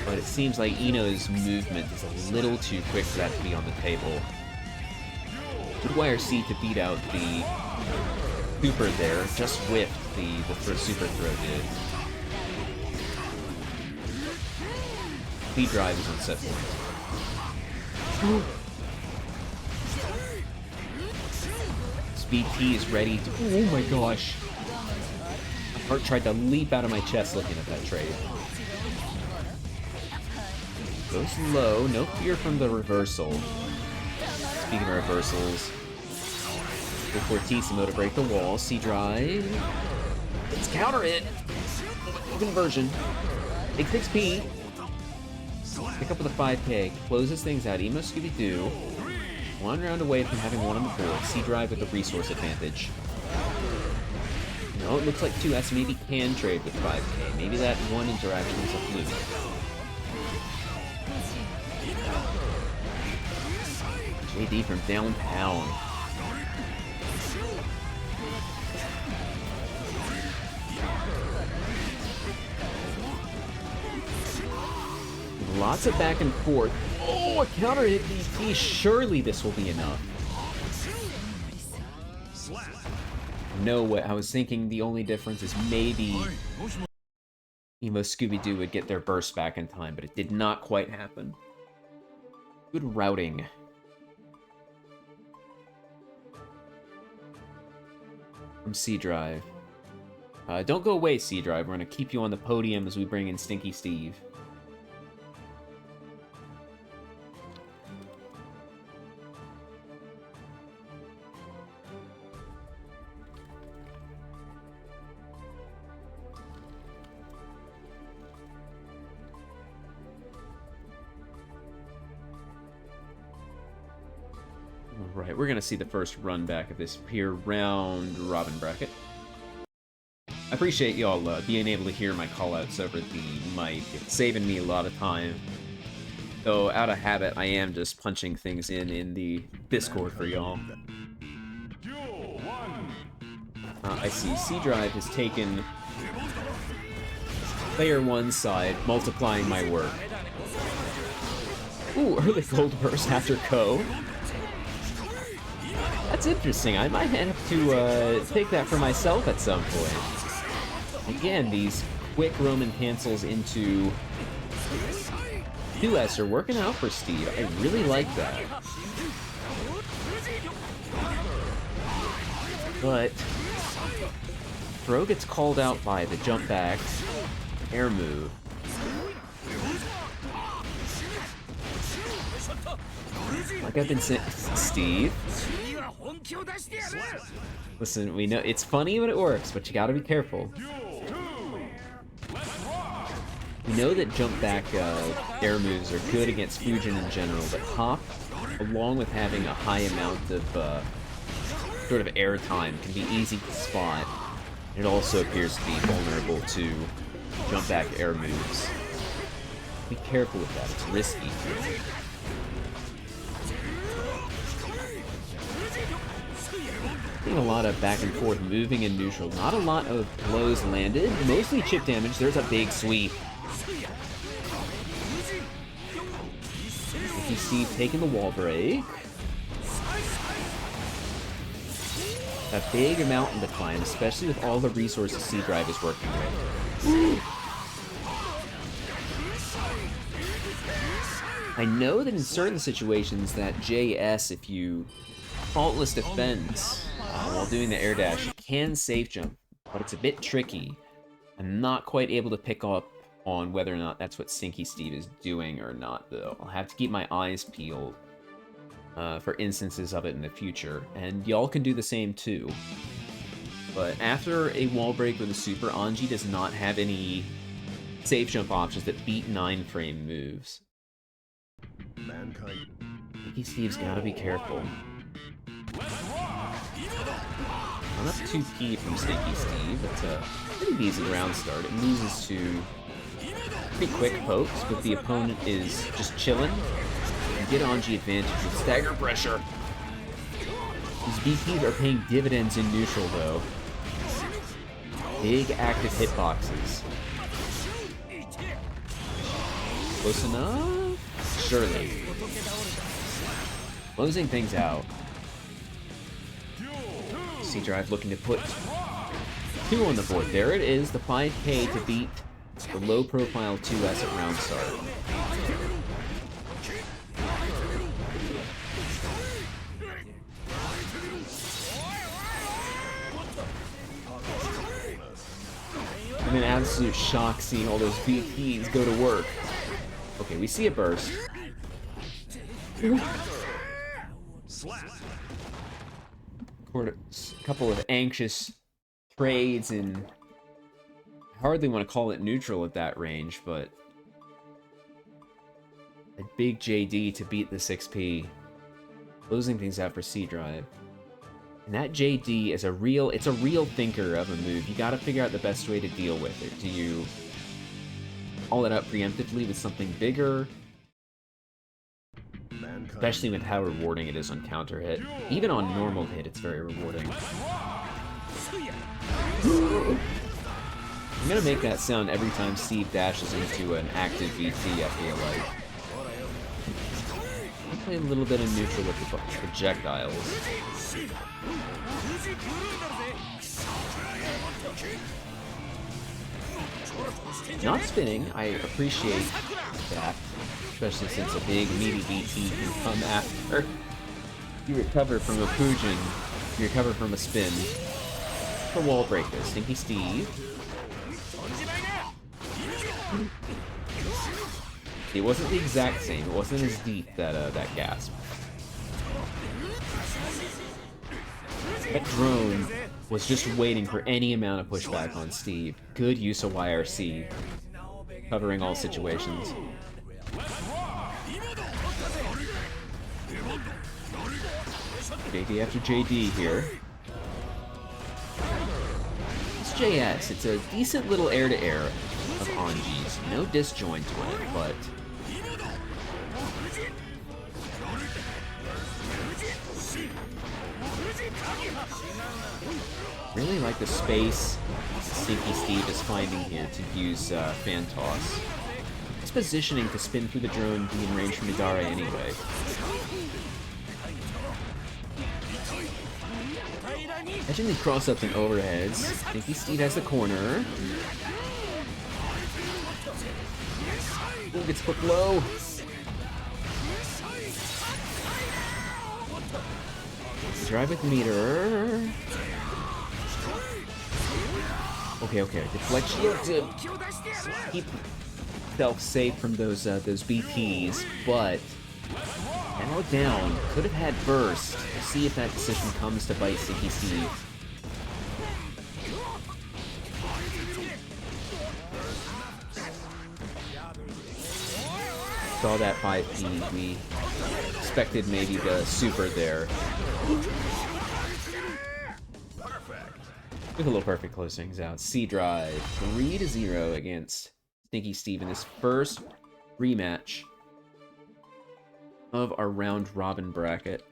But it seems like Eno's movement is a little too quick for that to be on the table. Good wire C to beat out the super there, just whiffed the super throw did. Speed drive is on set point. Speed T is ready to. Oh my gosh! My heart tried to leap out of my chest looking at that trade. Goes low, no fear from the reversal. Speaking of reversals, go Fortissimo to break the wall. C-Drive. Let's counter it! Conversion. Big 6P. Pick up with a 5K. Closes things out. EmoScoobyDoo. One round away from having one on the board. C-Drive with the resource advantage. No, it looks like 2S maybe can trade with 5K. Maybe that one interaction is a fluke. JD from downtown. Lots of back and forth. Oh, a counter hit DP. Surely this will be enough. No way. I was thinking the only difference is maybe EmoScoobyDoo would get their burst back in time, but it did not quite happen. Good routing. From C-Drive. Don't go away, C-Drive. We're going to keep you on the podium as we bring in Stinky Steve. Alright, we're going to see the first run back of this here round robin bracket. I appreciate y'all being able to hear my callouts over the mic. It's saving me a lot of time. Though, out of habit, I am just punching things in the Discord for y'all. I see C-Drive has taken player 1's side, multiplying my work. Ooh, early gold burst after Ko. That's interesting. I might have to take that for myself at some point. Again, these quick Roman cancels into 2S are working out for Steve. I really like that. But Throw gets called out by the jump back air move. Like I've been saying, Steve. Listen, we know it's funny when it works, but you gotta be careful. We know that jump back air moves are good against Fujin in general, but Hop, along with having a high amount of sort of air time, can be easy to spot. It also appears to be vulnerable to jump back air moves. Be careful with that, it's risky. Seeing a lot of back and forth moving in neutral. Not a lot of blows landed. Mostly chip damage. There's a big sweep. You see taking the wall break. A big mountain to climb, especially with all the resources C-Drive is working with. Ooh. I know that in certain situations that JS, if you faultless defense while doing the air dash, you can safe jump, but it's a bit tricky. I'm not quite able to pick up on whether or not that's what Stinky Steve is doing or not, though. I'll have to keep my eyes peeled for instances of it in the future, and y'all can do the same too. But after a wall break with a super, Anji does not have any safe jump options that beat 9-frame moves. Stinky Steve's gotta be careful. Not up 2P from Stinky Steve, but pretty easy round start. It loses to pretty quick pokes, but the opponent is just chilling. And get Anji advantage with stagger pressure. These BPs are paying dividends in neutral, though. Big active hitboxes. Close enough? Surely. Closing things out. C-Drive looking to put 2 on the board. There it is, the 5K to beat the low-profile 2S at round start. I'm in absolute shock seeing all those BPs go to work. Okay, we see a burst. A couple of anxious trades, and I hardly want to call it neutral at that range, but a big JD to beat the 6P, closing things out for C-Drive. And that JD is it's a real thinker of a move. You gotta figure out the best way to deal with it. Do you call it out preemptively with something bigger? Especially with how rewarding it is on counter hit. Even on normal hit, it's very rewarding. I'm gonna make that sound every time Steve dashes into an active VT, I feel like. I'll play a little bit of neutral with the projectiles. Not spinning, I appreciate that, especially since a big meaty BT can come after you recover from a Fujin, you recover from a spin. For wall break this, Stinky Steve. It wasn't the exact same, it wasn't as deep, that gasp. That drone was just waiting for any amount of pushback on Steve. Good use of YRC, covering all situations. JD after JD here. It's JS. It's a decent little air-to-air of Anji's. No disjoint to it, but... really like the space Stinky Steve is finding here to use fan toss. His positioning to spin through the drone, be in range from Nagare anyway. Catching the cross-ups and overheads. Stinky Steve has the corner. Ooh, gets put low. Drive with meter. Okay. Deflect shield to keep himself safe from those BTs, but now down. Could have had burst. We'll see if that decision comes to bite Stinky Steve. Saw that 5P. We expected maybe the super there. With a little perfect close things out. C drive 3-0 against Stinky Steve in this first rematch of our round robin bracket.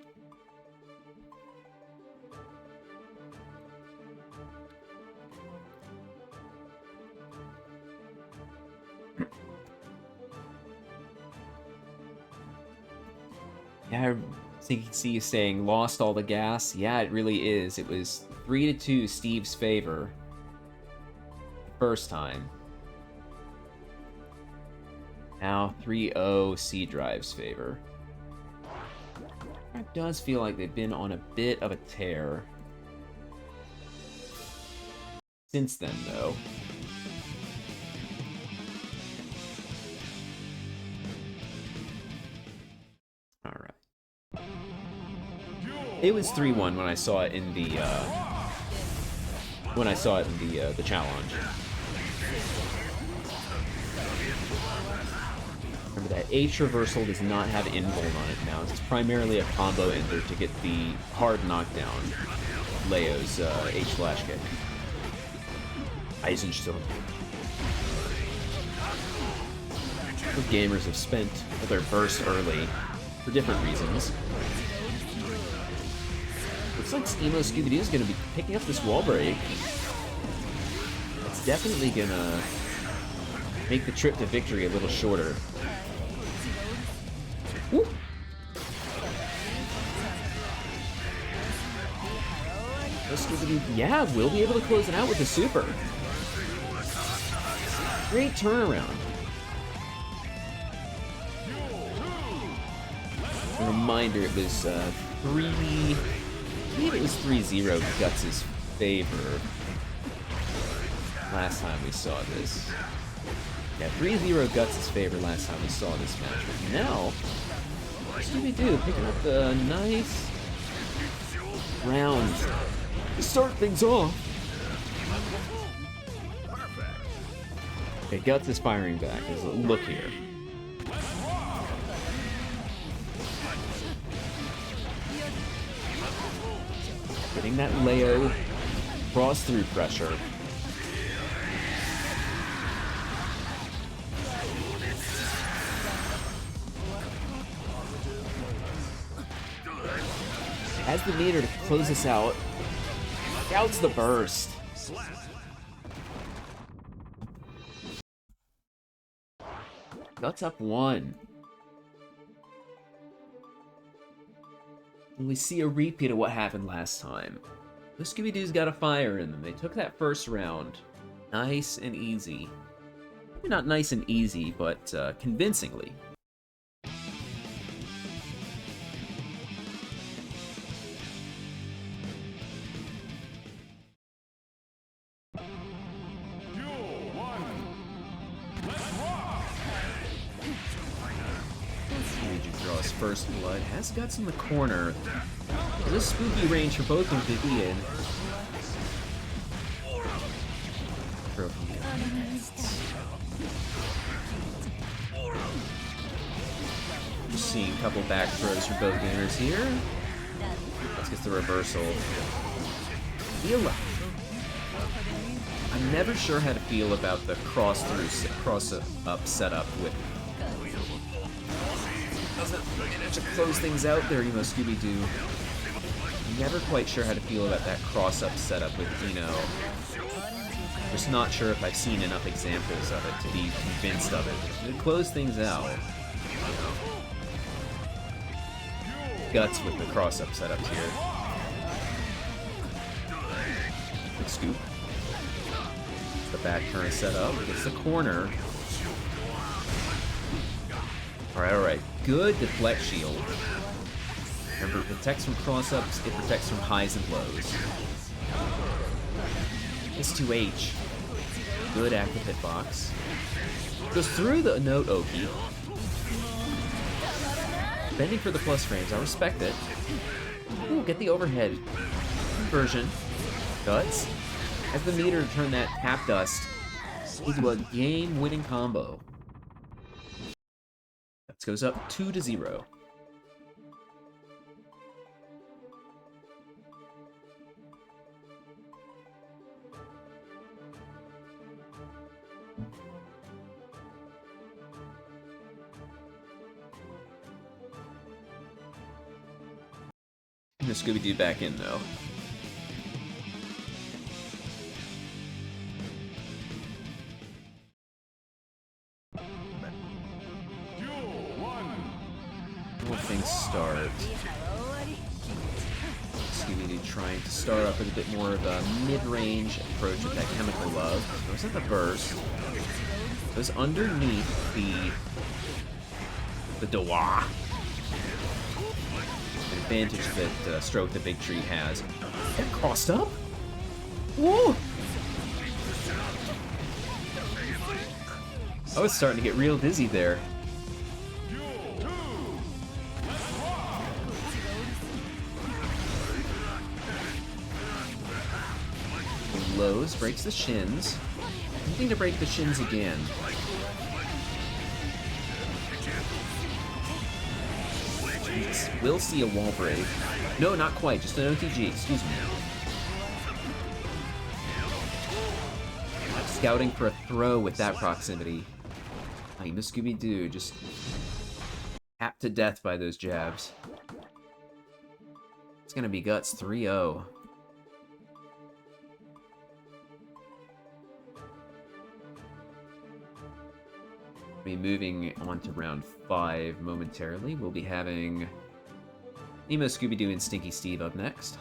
Yeah, Stinky Steve is saying lost all the gas. Yeah, it really is. It was 3-2 Steve's favor first time. Now 3-0 C Drive's favor. It does feel like they've been on a bit of a tear since then, though. All right. It was 3-1 when I saw it in the the challenge. Remember that H reversal does not have invuln on it now. It's primarily a combo ender to get the hard knockdown. Leo's H flash kick. Eisenstone. Gamers have spent their burst early for different reasons. Looks like EmoScoobyDoo is going to be picking up this wall break. It's definitely going to make the trip to victory a little shorter. Woo. EmoScoobyDoo, yeah, we'll be able to close it out with the super. Great turnaround. A reminder, it was I believe it was 3-0 Gutz' favor last time we saw this. Yeah, 3-0 Gutz' favor last time we saw this match. But now, EmoScoobyDoo picking up the nice round to start things off. Okay, Gutz is firing back. There's a look here. Getting that Leo cross through pressure. Has the meter to close this out. Outs the burst. Gutz up 1. And we see a repeat of what happened last time. The Scooby-Doo's got a fire in them. They took that first round. Nice and easy. Maybe not nice and easy, but convincingly. Draws first blood, has Gutz in the corner. There's a spooky range for both of them to be in. Just seeing a couple back throws for both gamers here. Let's get the reversal. I'm never sure how to feel about the cross-up setup with. Doesn't manage to close things out there, EmoScoobyDoo. Never quite sure how to feel about that cross-up setup with Eno. Just not sure if I've seen enough examples of it to be convinced of it. It close things out. Gutz with the cross-up setups here. Good scoop. The back turn setup. Gets the corner. Alright. Good deflect shield. Remember, it protects from cross-ups, it protects from highs and lows. S2H. Good active hitbox. Goes through the note Oki. Bending for the plus frames, I respect it. Ooh, get the overhead conversion. Gutz has the meter to turn that tap dust into a game-winning combo. Gutz goes up 2-0. Scooby-Doo back in, though. When things start, Scooby-Doo trying to start off with a bit more of a mid-range approach with that Chemical Love. Goes at the burst. Goes underneath the Dwa. Advantage that Stroke the Big Tree has. That crossed up? Whoa! I was starting to get real dizzy there. Lows, breaks the shins. Anything to break the shins again. We'll see a wall break. No, not quite. Just an OTG. Excuse me. Scouting for a throw with that proximity. EmoScoobyDoo just tapped to death by those jabs. It's gonna be Gutz 3-0. Be moving on to round 5 momentarily. We'll be having EmoScoobyDoo and Stinky Steve up next.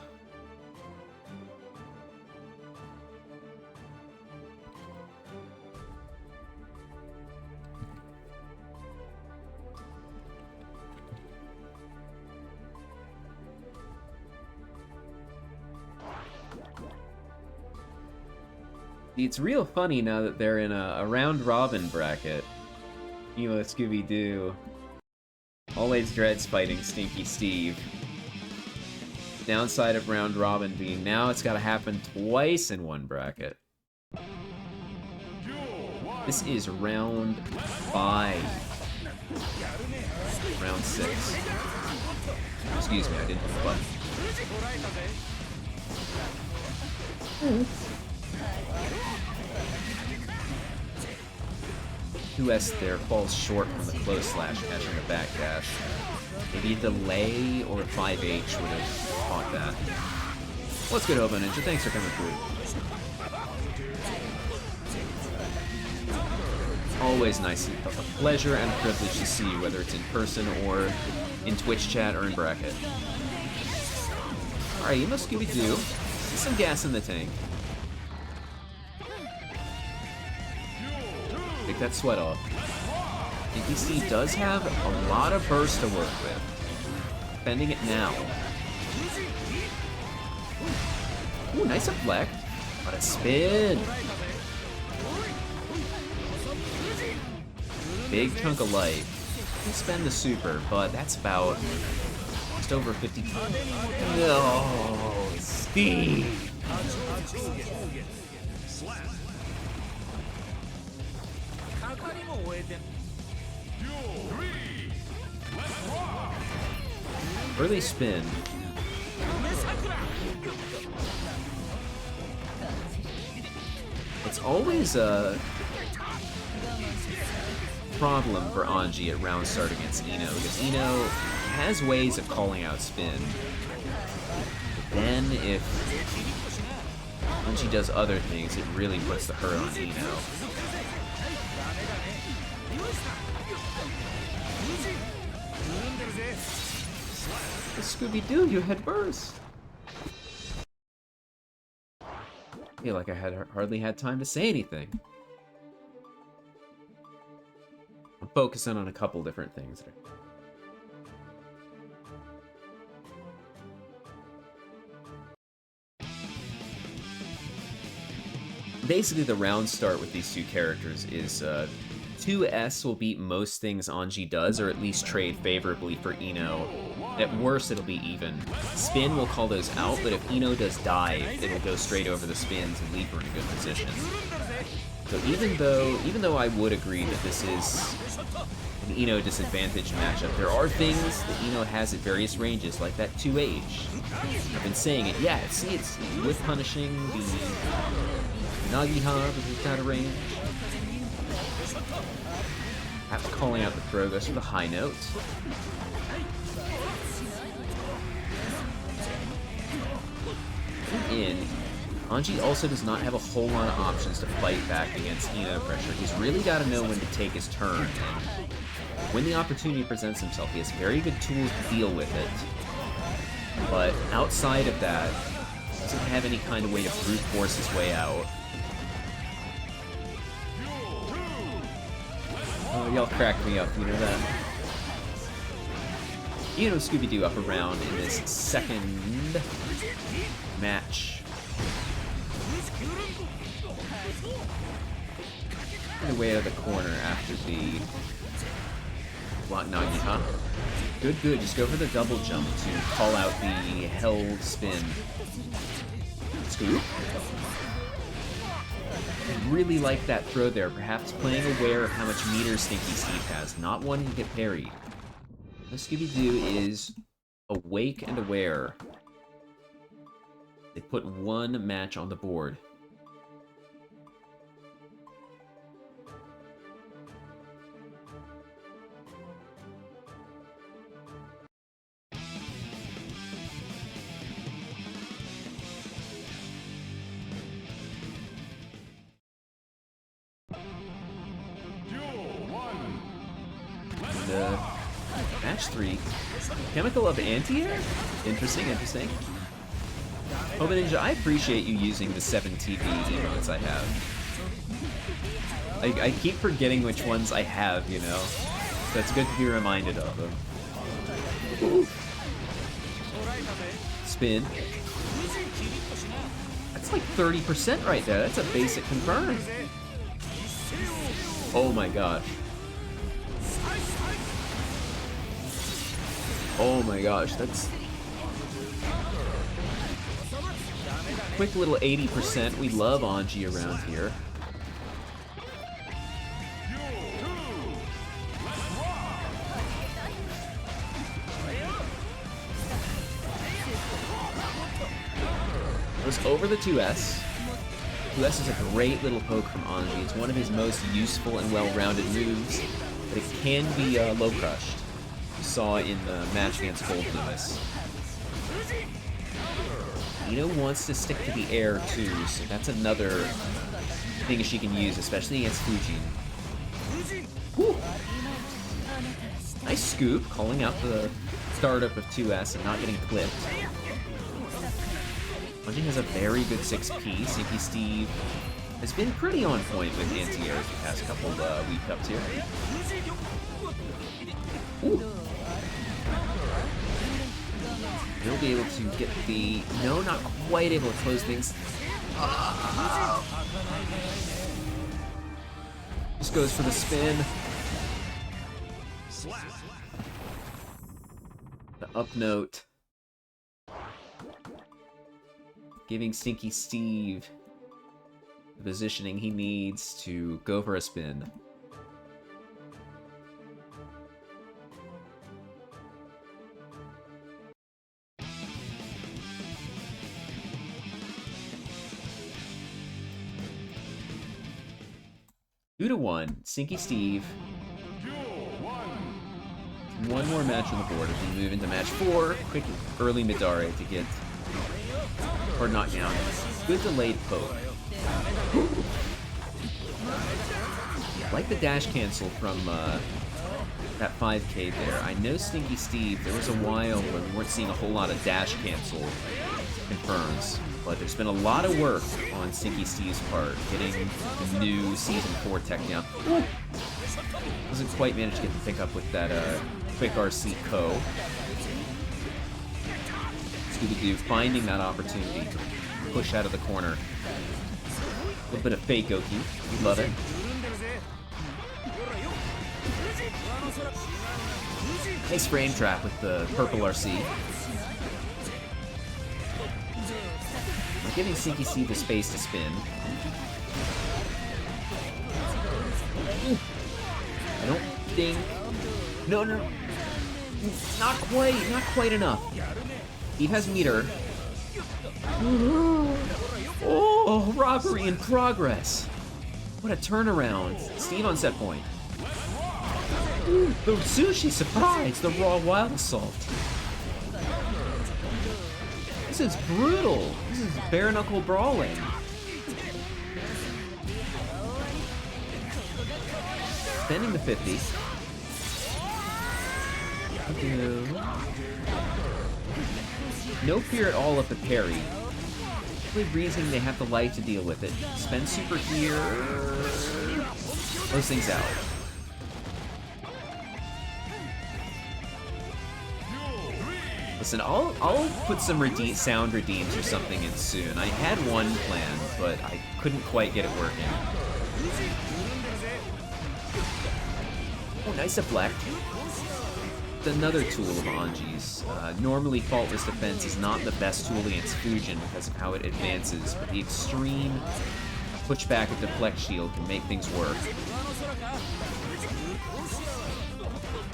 It's real funny now that they're in a round-robin bracket. EmoScoobyDoo always dreads fighting Stinky Steve. Downside of round robin being now it's got to happen twice in one bracket. This is round 5. Round 6. Excuse me, I didn't hit the button. 2S there falls short from the close slash catching a backdash. Maybe a delay or a 5H would have caught that. What's good, Hobo Ninja? Thanks for coming through. Always nice. A pleasure and a privilege to see you, whether it's in person or in Twitch chat or in bracket. Alright, EmoScoobyDoo. Some gas in the tank. Big that sweat off. Inky Steve does have a lot of burst to work with. Defending it now. Ooh, nice deflect. What a spin. Big chunk of life. Can spend the super, but that's about just over 50. No, Steve. Early spin. It's always a problem for Anji at round start against Ino, because Ino has ways of calling out spin. But then if Anji does other things, it really puts the hurt on Ino. EmoScoobyDoo, you had burst! I feel like I had hardly had time to say anything. I'm focusing on a couple different things. Basically, the round start with these two characters is 2S will beat most things Anji does, or at least trade favorably for Ino. At worst, it'll be even. Spin will call those out, but if Ino does dive, it'll go straight over the spins and leave her in a good position. So even though I would agree that this is an Ino disadvantage matchup, there are things that Ino has at various ranges, like that 2H. I've been saying it, yeah, see, it's with punishing the Nagiha with this kind of range. After calling out the throw, goes for the high note. In, Anji also does not have a whole lot of options to fight back against Ino pressure. He's really got to know when to take his turn. And when the opportunity presents himself, he has very good tools to deal with it. But outside of that, he doesn't have any kind of way to brute force his way out. Oh, y'all cracked me up, you know that? EmoScoobyDoo up around in this second match. Get away out of the corner after the block Nagiha. Good, good. Just go for the double jump to call out the held spin. Scoop. I really like that throw there, perhaps playing aware of how much meter Stinky Steve has, not wanting to get parried. EmoScoobyDoo is awake and aware. They put one match on the board. Match 3. Chemical of Anti-Air? Interesting, interesting. Hoba Ninja, I appreciate you using the 7 TV emotes I have. I keep forgetting which ones I have, you know? So it's good to be reminded of them. Ooh. Spin. That's like 30% right there. That's a basic confirm. Oh my gosh. Oh my gosh, that's... Quick little 80%. We love Anji around here. Goes over the 2S. 2S is a great little poke from Anji. It's one of his most useful and well-rounded moves, but it can be low crushed. You saw in the match against Gold Lewis. Ino wants to stick to the air too, so that's another thing she can use, especially against Fujin. Woo. Nice scoop, calling out the startup of 2S and not getting clipped. Anji has a very good 6P. Stinky Steve has been pretty on point with anti-airs the past couple WeebCups here. Ooh. He'll be able to get the... No, not quite able to close things. Just goes for the spin. The up note. Giving Stinky Steve the positioning he needs to go for a spin. Two to one, Stinky Steve. One more match on the board as we move into match 4. Quick early Midare to get or knock down. Good delayed poke. Like the dash cancel from that 5K there. I know Stinky Steve, there was a while where we weren't seeing a whole lot of dash cancel confirms, but there's been a lot of work on Stinky Steve's part getting the new Season 4 tech down. Doesn't quite manage to get the pickup with that quick RC Co. ScoobyDoo finding that opportunity to push out of the corner. A little bit of fake Oki. We love it. Nice frame trap with the purple RC. We're giving Stinky Steve the space to spin. I don't think... No. Not quite enough. Steve has meter. Oh, robbery in progress. What a turnaround. Steve on set point. The sushi surprise, the raw wild assault. This is brutal. This is bare knuckle brawling. Spending the 50. No fear at all of the parry. The reason they have the light to deal with it. Spend super here. Close things out. Listen, I'll put some sound redeems or something in soon. I had one planned, but I couldn't quite get it working. Oh, nice deflect. It's another tool of Anji's. Normally, Faultless Defense is not the best tool against Fujin because of how it advances, but the extreme pushback and deflect shield can make things work.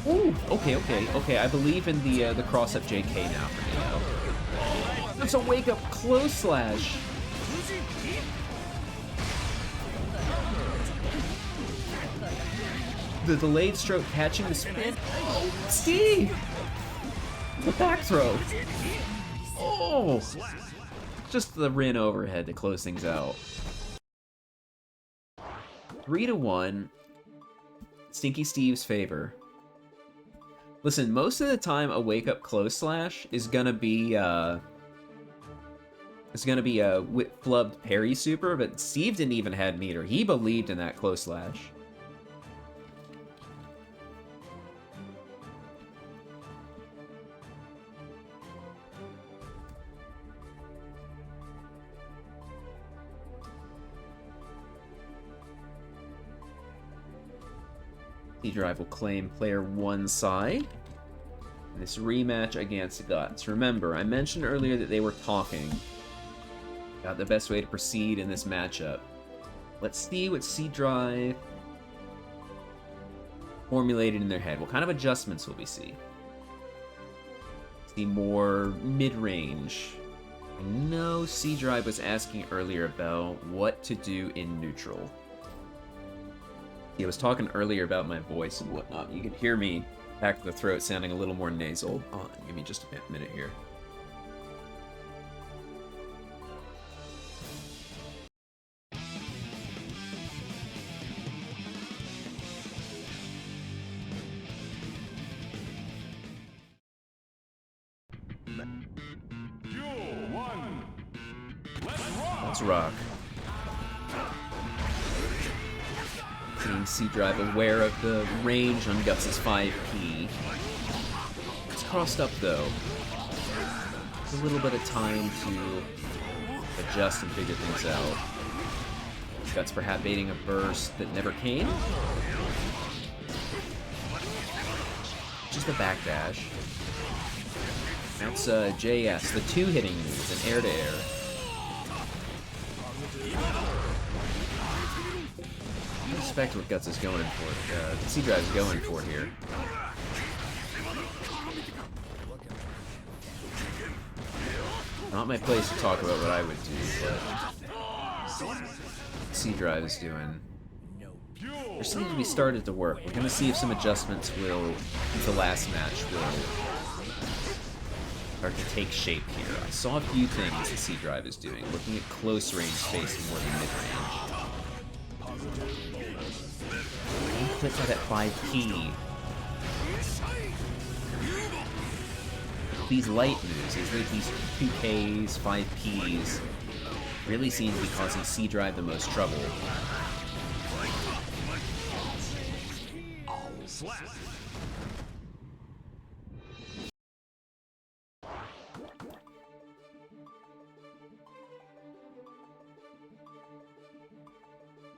Ooh, okay. I believe in the cross-up JK now for Nino. That's a wake-up close slash. The delayed stroke catching the spin. Oh, Steve! The back throw. Oh! Just the Rin overhead to close things out. 3-1. Stinky Steve's favor. Listen, most of the time a wake-up close slash is gonna be a flubbed parry super, but Steve didn't even have meter. He believed in that close slash. Drive will claim player 1 side. And this rematch against Gutz. Remember, I mentioned earlier that they were talking about the best way to proceed in this matchup. Let's see what C-Drive formulated in their head. What kind of adjustments will we see? See more mid-range. I know C-Drive was asking earlier about what to do in neutral. I was talking earlier about my voice and whatnot. You can hear me back to the throat sounding a little more nasal. Oh, give me just a minute here. Let's rock. Seeing C-Drive aware of the range on Guts' 5P. It's crossed up though. A little bit of time to adjust and figure things out. Guts perhaps baiting a burst that never came. Just a backdash. That's JS, the two hitting moves, an air to air. I respect what Gutz is going for. C-Drive is going for here. Not my place to talk about what I would do, but C-Drive is doing. There seems to be started to work. We're gonna see if some adjustments will, the last match will start to take shape here. I saw a few things that C-Drive is doing, looking at close range spacing more than mid-range. Click by that 5P. These light moves, these 2Ks, 5Ps, really seem to be causing C-Drive the most trouble.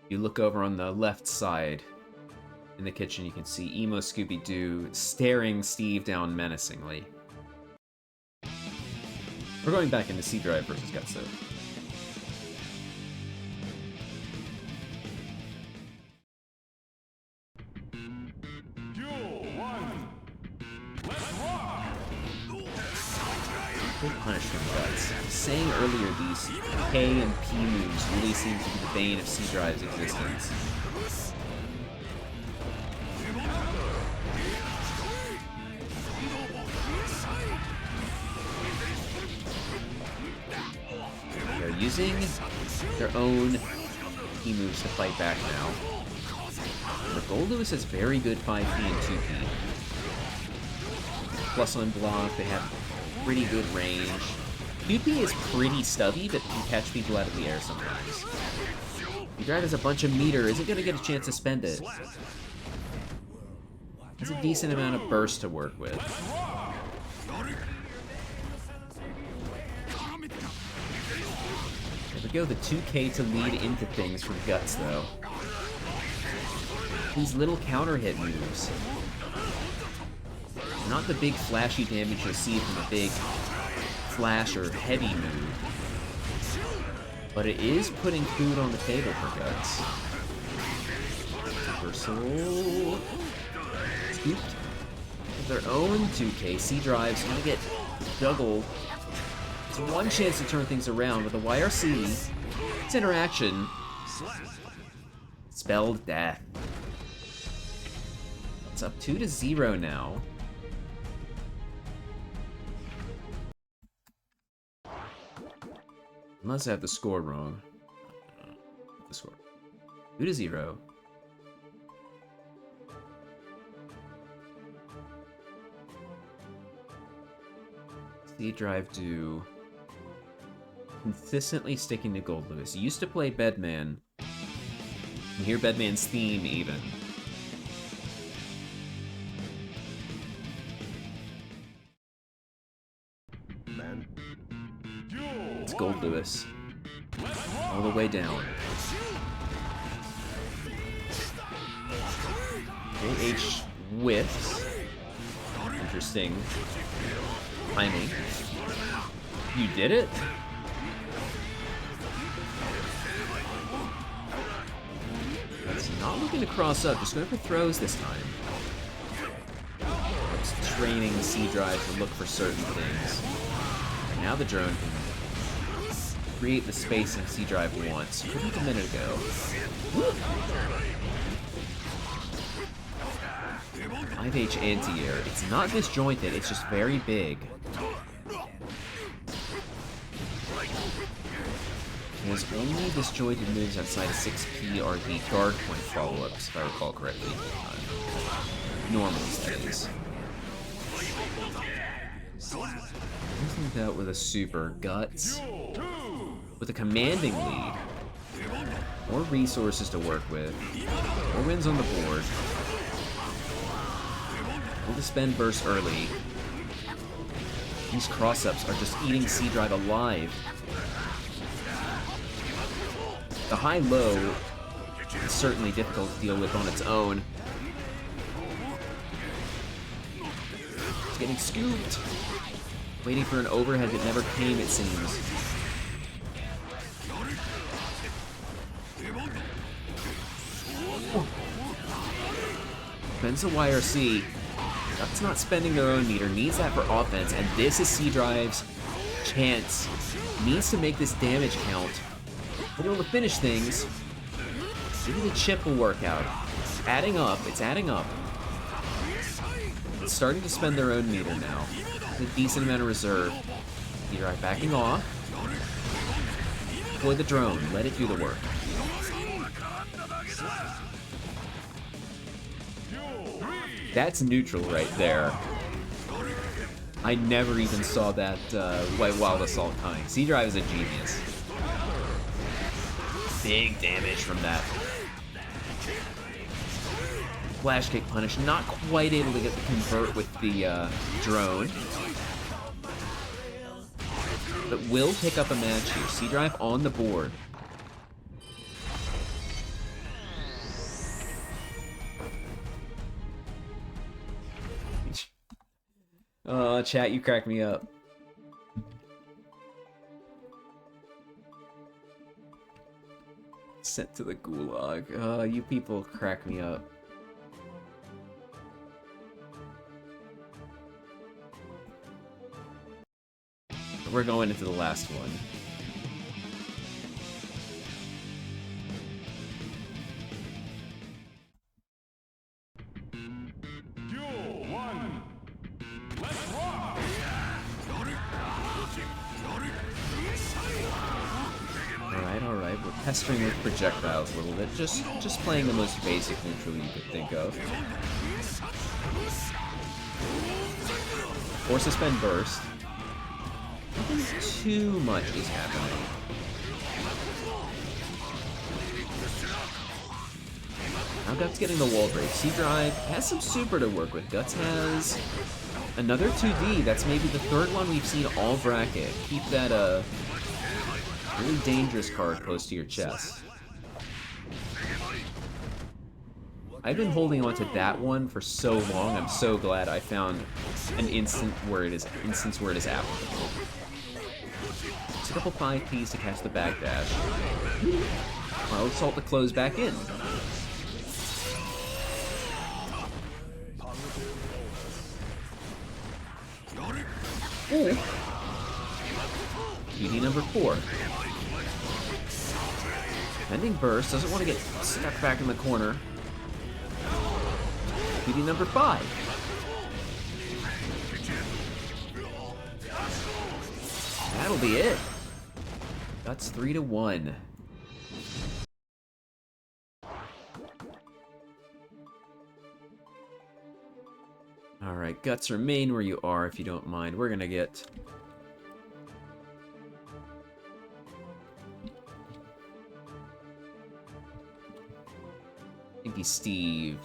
You look over on the left side in the kitchen, you can see EmoScoobyDoo staring Steve down menacingly. We're going back into C-Drive versus Gutz though. Good punish from Gutz. Saying earlier, these K and P moves really seem to be the bane of C-Drive's existence. They're using their own P moves to fight back now. But Gold Lewis has very good 5P and 2P. Plus on block, they have pretty good range. 2P is pretty stubby, but can catch people out of the air sometimes. C-Drive has a bunch of meter, isn't going to get a chance to spend it. There's a decent amount of burst to work with. There we go, the 2K to lead into things from Gutz, though. These little counter hit moves. Not the big flashy damage you'll see from a big flash or heavy move. But it is putting food on the table for Gutz. Reversal. Scooped. With their own 2K, C-Drive's gonna get juggled. It's one chance to turn things around with the YRC. Its interaction spelled death. It's up 2-0 now. Unless I have the score wrong. The score. 2-0. C-Drive do consistently sticking to Gold Lewis. He used to play Bedman. You can hear Bedman's theme even. It's Gold Lewis. All the way down. JH whiffs. Interesting timing. You did it? That's not looking to cross up, just going for throws this time. It's training the C-Drive to look for certain things. And now the drone can create the spacing C-Drive wants. Couldn't a minute ago. Woo! 5H anti-air. It's not disjointed, it's just very big. His only disjointed moves outside of 6P are the guard point follow-ups, if I recall correctly. Normals, that is. Isn't that with a super Gutz? With a commanding lead. More resources to work with. More wins on the board. We'll just spend burst early. These cross-ups are just eating C-Drive alive. The high-low is certainly difficult to deal with on its own. It's getting scooped. Waiting for an overhead that never came, it seems. Ben's a YRC. Gutz not spending their own meter, needs that for offense, and this is C-Drive's chance. Needs to make this damage count. Be able to finish things. Maybe the chip will work out. It's adding up, it's adding up. It's starting to spend their own meter now. A decent amount of reserve. C-Drive backing off. Deploy the drone, let it do the work. That's neutral right there. I never even saw that White Wild Assault coming. C-Drive is a genius. Big damage from that. Flash kick punish, not quite able to get the convert with the drone. But will pick up a match here. C-Drive on the board. Chat, you crack me up. Sent to the gulag. You people crack me up. We're going into the last one. Alright, we're pestering with projectiles a little bit, just playing the most basic neutral you could think of. Force suspend burst. Nothing too much is happening. Now Gutz getting the wall break. C-Drive has some super to work with. Gutz has another 2D. That's maybe the third one we've seen all bracket. Keep that really dangerous card close to your chest. I've been holding on to that one for so long. I'm so glad I found an instance where it is applicable. Just a couple 5Ps to catch the backdash. Well, assault to close back in. Ooh. PD number 4. Bending burst, doesn't want to get stuck back in the corner. PD number 5. That'll be it. That's 3-1. Alright, Gutz, remain where you are if you don't mind. We're gonna get... Thank you, Steve.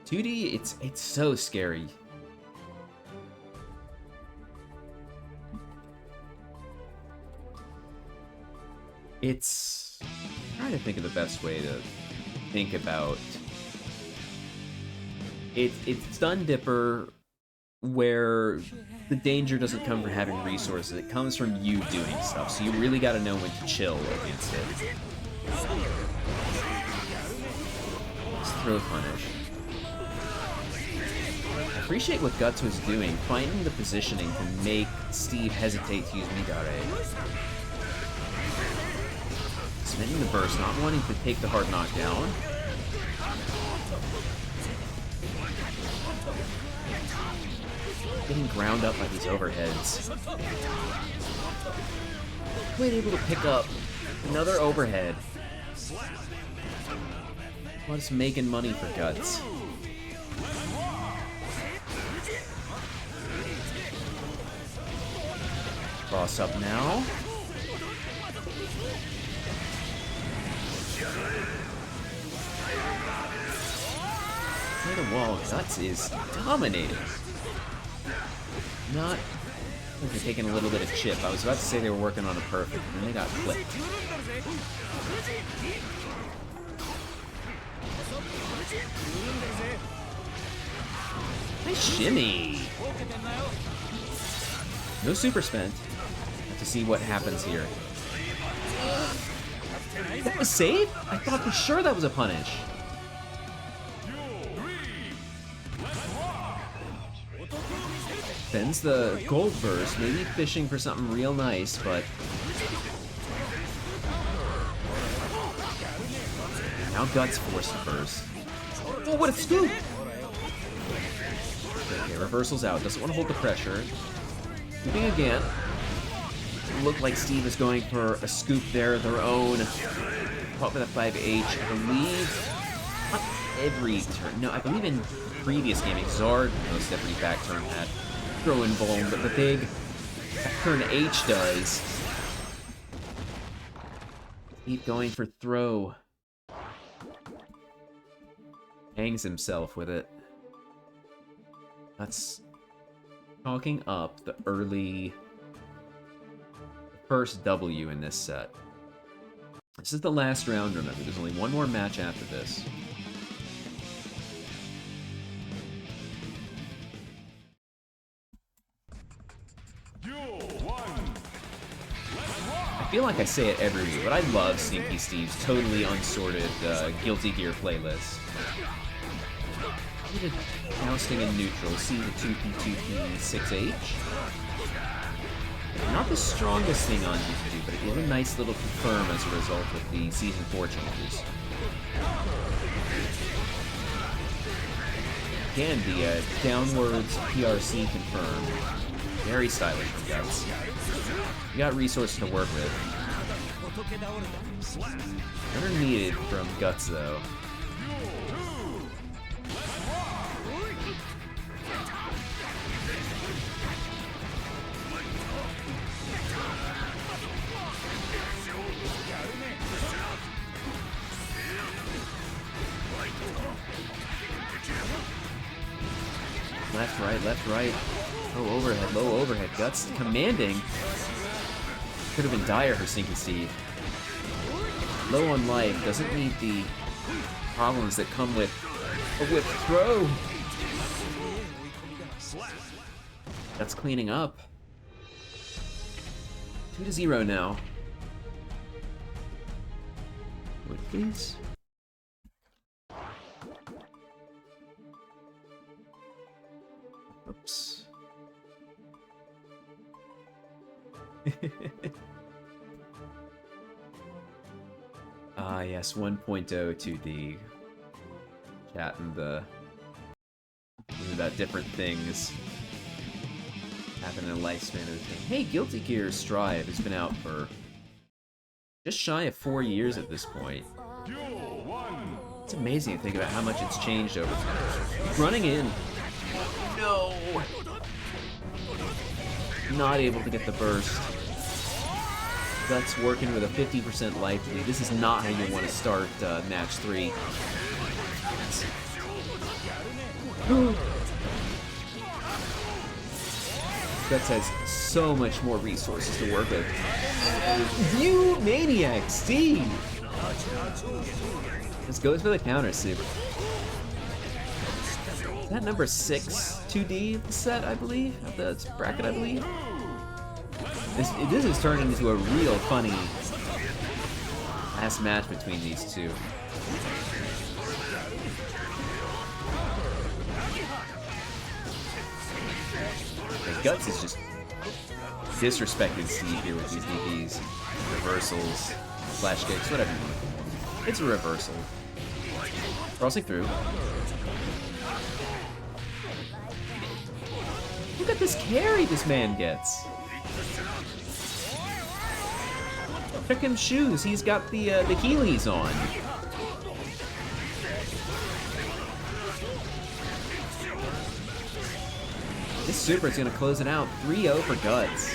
2D, it's so scary. I'm trying to think of the best way to think about... It's Dun Dipper, where the danger doesn't come from having resources, it comes from you doing stuff, so you really gotta know when to chill against it. Let's throw punish. I appreciate what Gutz was doing, finding the positioning to make Steve hesitate to use Midare. Spending the burst, not wanting to take the hard knockdown. Getting ground up by these overheads. Quite able to pick up another overhead. What's making money for Gutz? Cross up now. the wall. Gutz is dominating. Not... They're taking a little bit of chip. I was about to say they were working on a perfect, and then they got clipped. Nice shimmy! No super spent. Have to see what happens here. That was safe? I thought for sure that was a punish. Ben's the gold burst, maybe fishing for something real nice, but... Now Gutz forced to burst. Oh, what a scoop! Okay, reversal's out. Doesn't want to hold the pressure. Scooping again. Looked like Steve is going for a scoop there of their own. Caught with a 5H. I believe... Not every turn. No, I believe in previous gaming, Zard most every back turn had throw in Vuln, but the big back turn H does. Keep going for throw. Hangs himself with it. That's talking up the early first W in this set. This is the last round, remember. There's only one more match after this. I feel like I say it every week, but I love Stinky Steve's totally unsorted Guilty Gear playlist. Jousting in neutral, C to 2P, 2P, 6H. Not the strongest thing on YouTube, but it is a nice little confirm as a result of the Season 4 changes. Again, the downwards PRC confirmed. Very stylish from Gutz. You got resources to work with. Never needed from Gutz, though. Left, right. Low overhead. Gutz commanding. Could have been dire for Stinky Steve. Low on life, doesn't need the problems that come with a whip throw. That's cleaning up. 2-0 now. Wood, please. Oops. Yes, 1.0 to the chat and the about different things happen in a lifespan of the thing. Hey, Guilty Gear Strive has been out for just shy of 4 years at this point. It's amazing to think about how much it's changed over time. Running in. No! Not able to get the burst. Gutz working with a 50% life lead. This is not how you want to start match 3. Gutz has so much more resources to work with. You maniac, Steve! This goes for the counter, Super. Is that number 6 2D of the set, I believe? Of the bracket, I believe? This is turning into a real funny last match between these two. Gutz is just disrespecting Steve here with these DPs, reversals, flash kicks, whatever you want. It's a reversal. Crossing through. Look at this carry this man gets. Check him shoes. He's got the Heelys on. This super is gonna close it out. 3-0 for Gutz.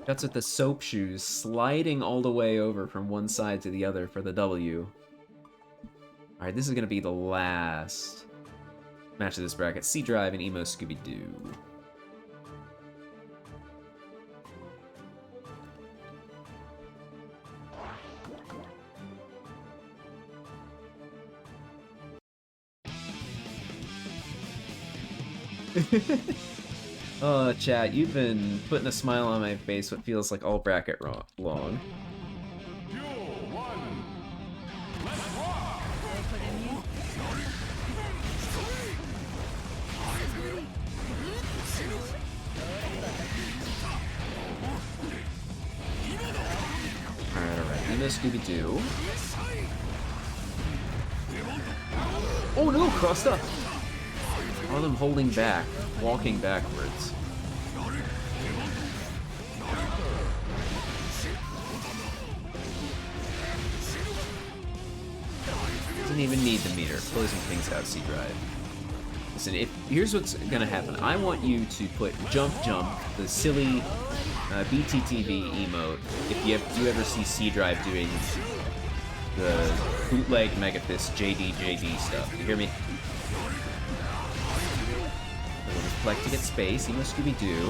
Gutz with the soap shoes, sliding all the way over from one side to the other for the W. Alright, this is gonna be the last match of this bracket. C-Drive and EmoScoobyDoo. Oh, chat, you've been putting a smile on my face what feels like all bracket long. Alright. EmoScoobyDoo. Oh no, crossed up! All of them holding back, walking backwards. Doesn't even need the meter. Closing things out, C-Drive. Listen, here's what's gonna happen. I want you to put Jump Jump, the silly BTTV emote, if you ever see C-Drive doing the bootleg Megafist JD stuff. You hear me? Reflect to get space. EmoScoobyDoo.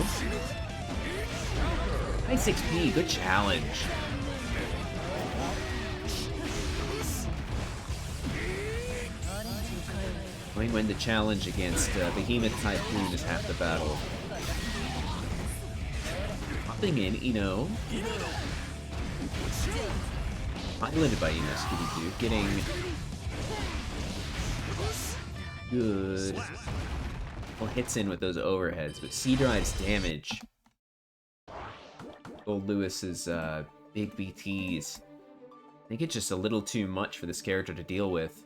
Nice XP. Good challenge. Knowing when to challenge against Behemoth Typhoon is half the battle. Popping in, Eno. Piloted by EmoScoobyDoo. Getting good. Well, hits in with those overheads, but C-Drive's damage. Old Lewis's big BTs. I think it's just a little too much for this character to deal with.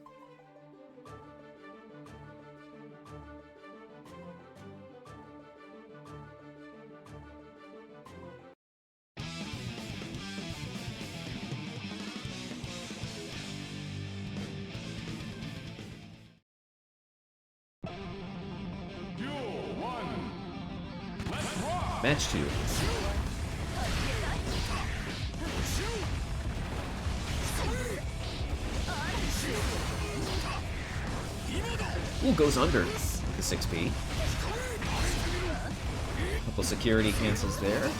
Match 2. Ooh, goes under with the 6P. Couple security cancels there.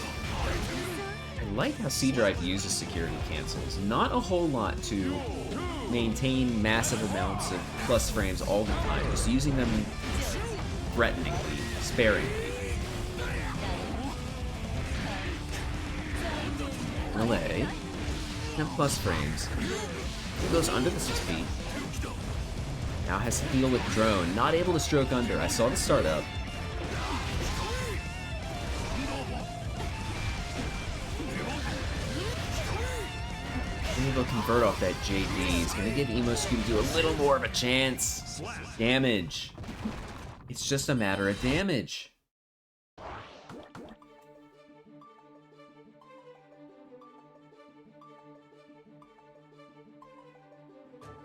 I like how C-Drive uses security cancels. Not a whole lot to maintain massive amounts of plus frames all the time, just using them threateningly, sparingly. Melee. And plus frames. It goes under the 6P. Now has to deal with drone. Not able to stroke under. I saw the startup. Able to convert off that JD. He's gonna give EmoScoobyDoo a little more of a chance. Damage. It's just a matter of damage.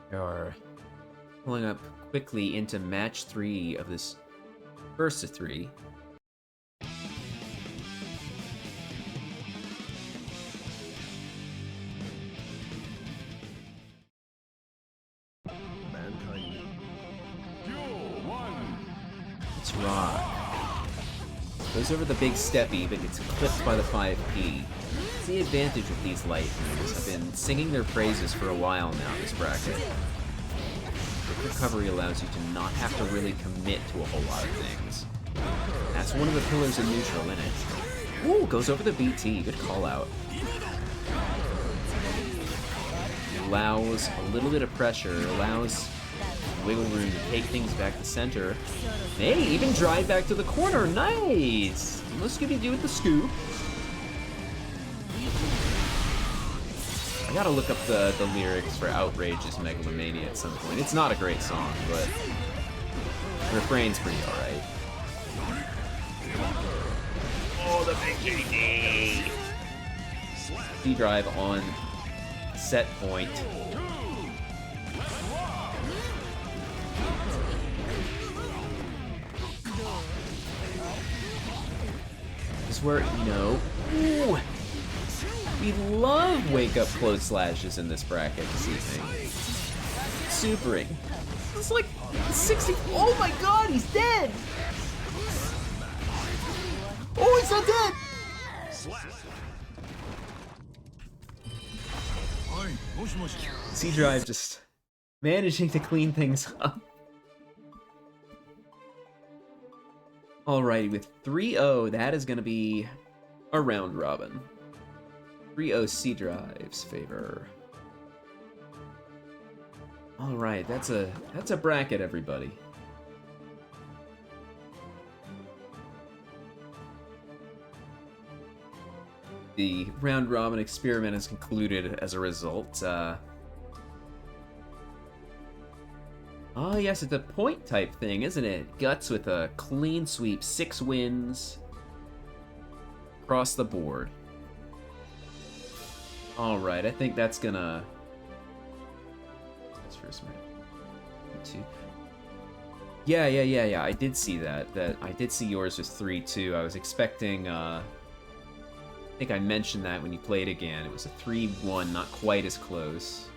We are pulling up quickly into match 3 of this first of 3. It's Rock. Goes over the big steppy, but gets clipped by the 5P. That's the advantage with these light moves. I've been singing their praises for a while now in this bracket. Quick recovery allows you to not have to really commit to a whole lot of things. That's one of the pillars of neutral in it. Ooh, goes over the BT. Good call out. Allows a little bit of pressure, allows wiggle room to take things back to center. Hey, even drive back to the corner. Nice! EmoScoobyDoo with the scoop. I gotta look up the lyrics for Outrageous Megalomania at some point. It's not a great song, but the refrain's pretty alright. Oh, the big JD! C-Drive on set point. This is where, you know... Ooh! We love wake-up close slashes in this bracket this evening. Supering. It's like 60. Oh my god, he's dead! Oh, he's not dead! C-Drive just managing to clean things up. Alrighty, with 3-0, that is going to be a round robin. 3-0 C-Drive's favor. Alright, that's a bracket, everybody. The round robin experiment is concluded as a result. Oh yes, it's a point type thing, isn't it? Gutz with a clean sweep, 6 wins across the board. Alright, I think that's gonna... That's first match. 2. Yeah, I did see that. I did see yours was 3-2. I was expecting, I think I mentioned that when you played again. It was a 3-1, not quite as close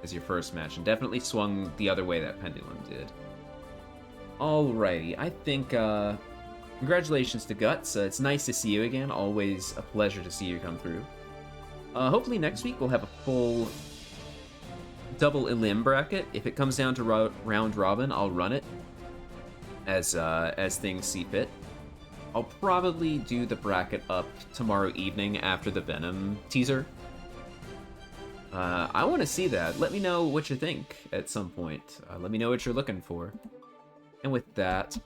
as your first match, and definitely swung the other way that pendulum did. Alrighty, I think, congratulations to Gutz. It's nice to see you again. Always a pleasure to see you come through. Hopefully next week we'll have a full double elim bracket. If it comes down to round robin, I'll run it as things see fit. I'll probably do the bracket up tomorrow evening after the Venom teaser. I want to see that. Let me know what you think at some point. Let me know what you're looking for. And with that,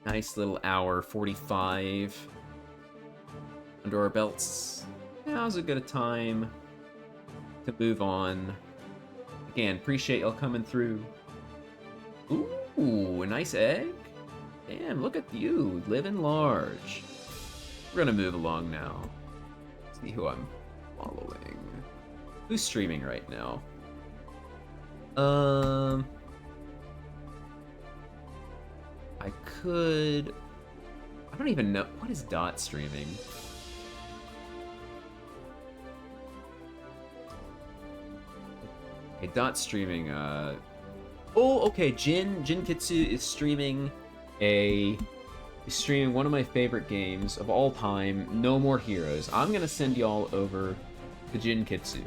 nice little hour 45 under our belts. Now's a good time to move on. Again, appreciate y'all coming through. Ooh, a nice egg. Damn, look at you, living large. We're gonna move along now. See who I'm following. Who's streaming right now? I don't even know. What is Dot streaming? Okay, Dot streaming, Oh, okay, Jin Kitsu is streaming one of my favorite games of all time, No More Heroes. I'm gonna send y'all over to Jin Kitsu.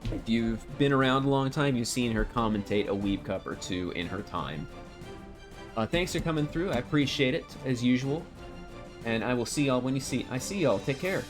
If you've been around a long time, you've seen her commentate a WeebCup or two in her time. Thanks for coming through. I appreciate it, as usual. And I will see y'all when I see y'all. Take care.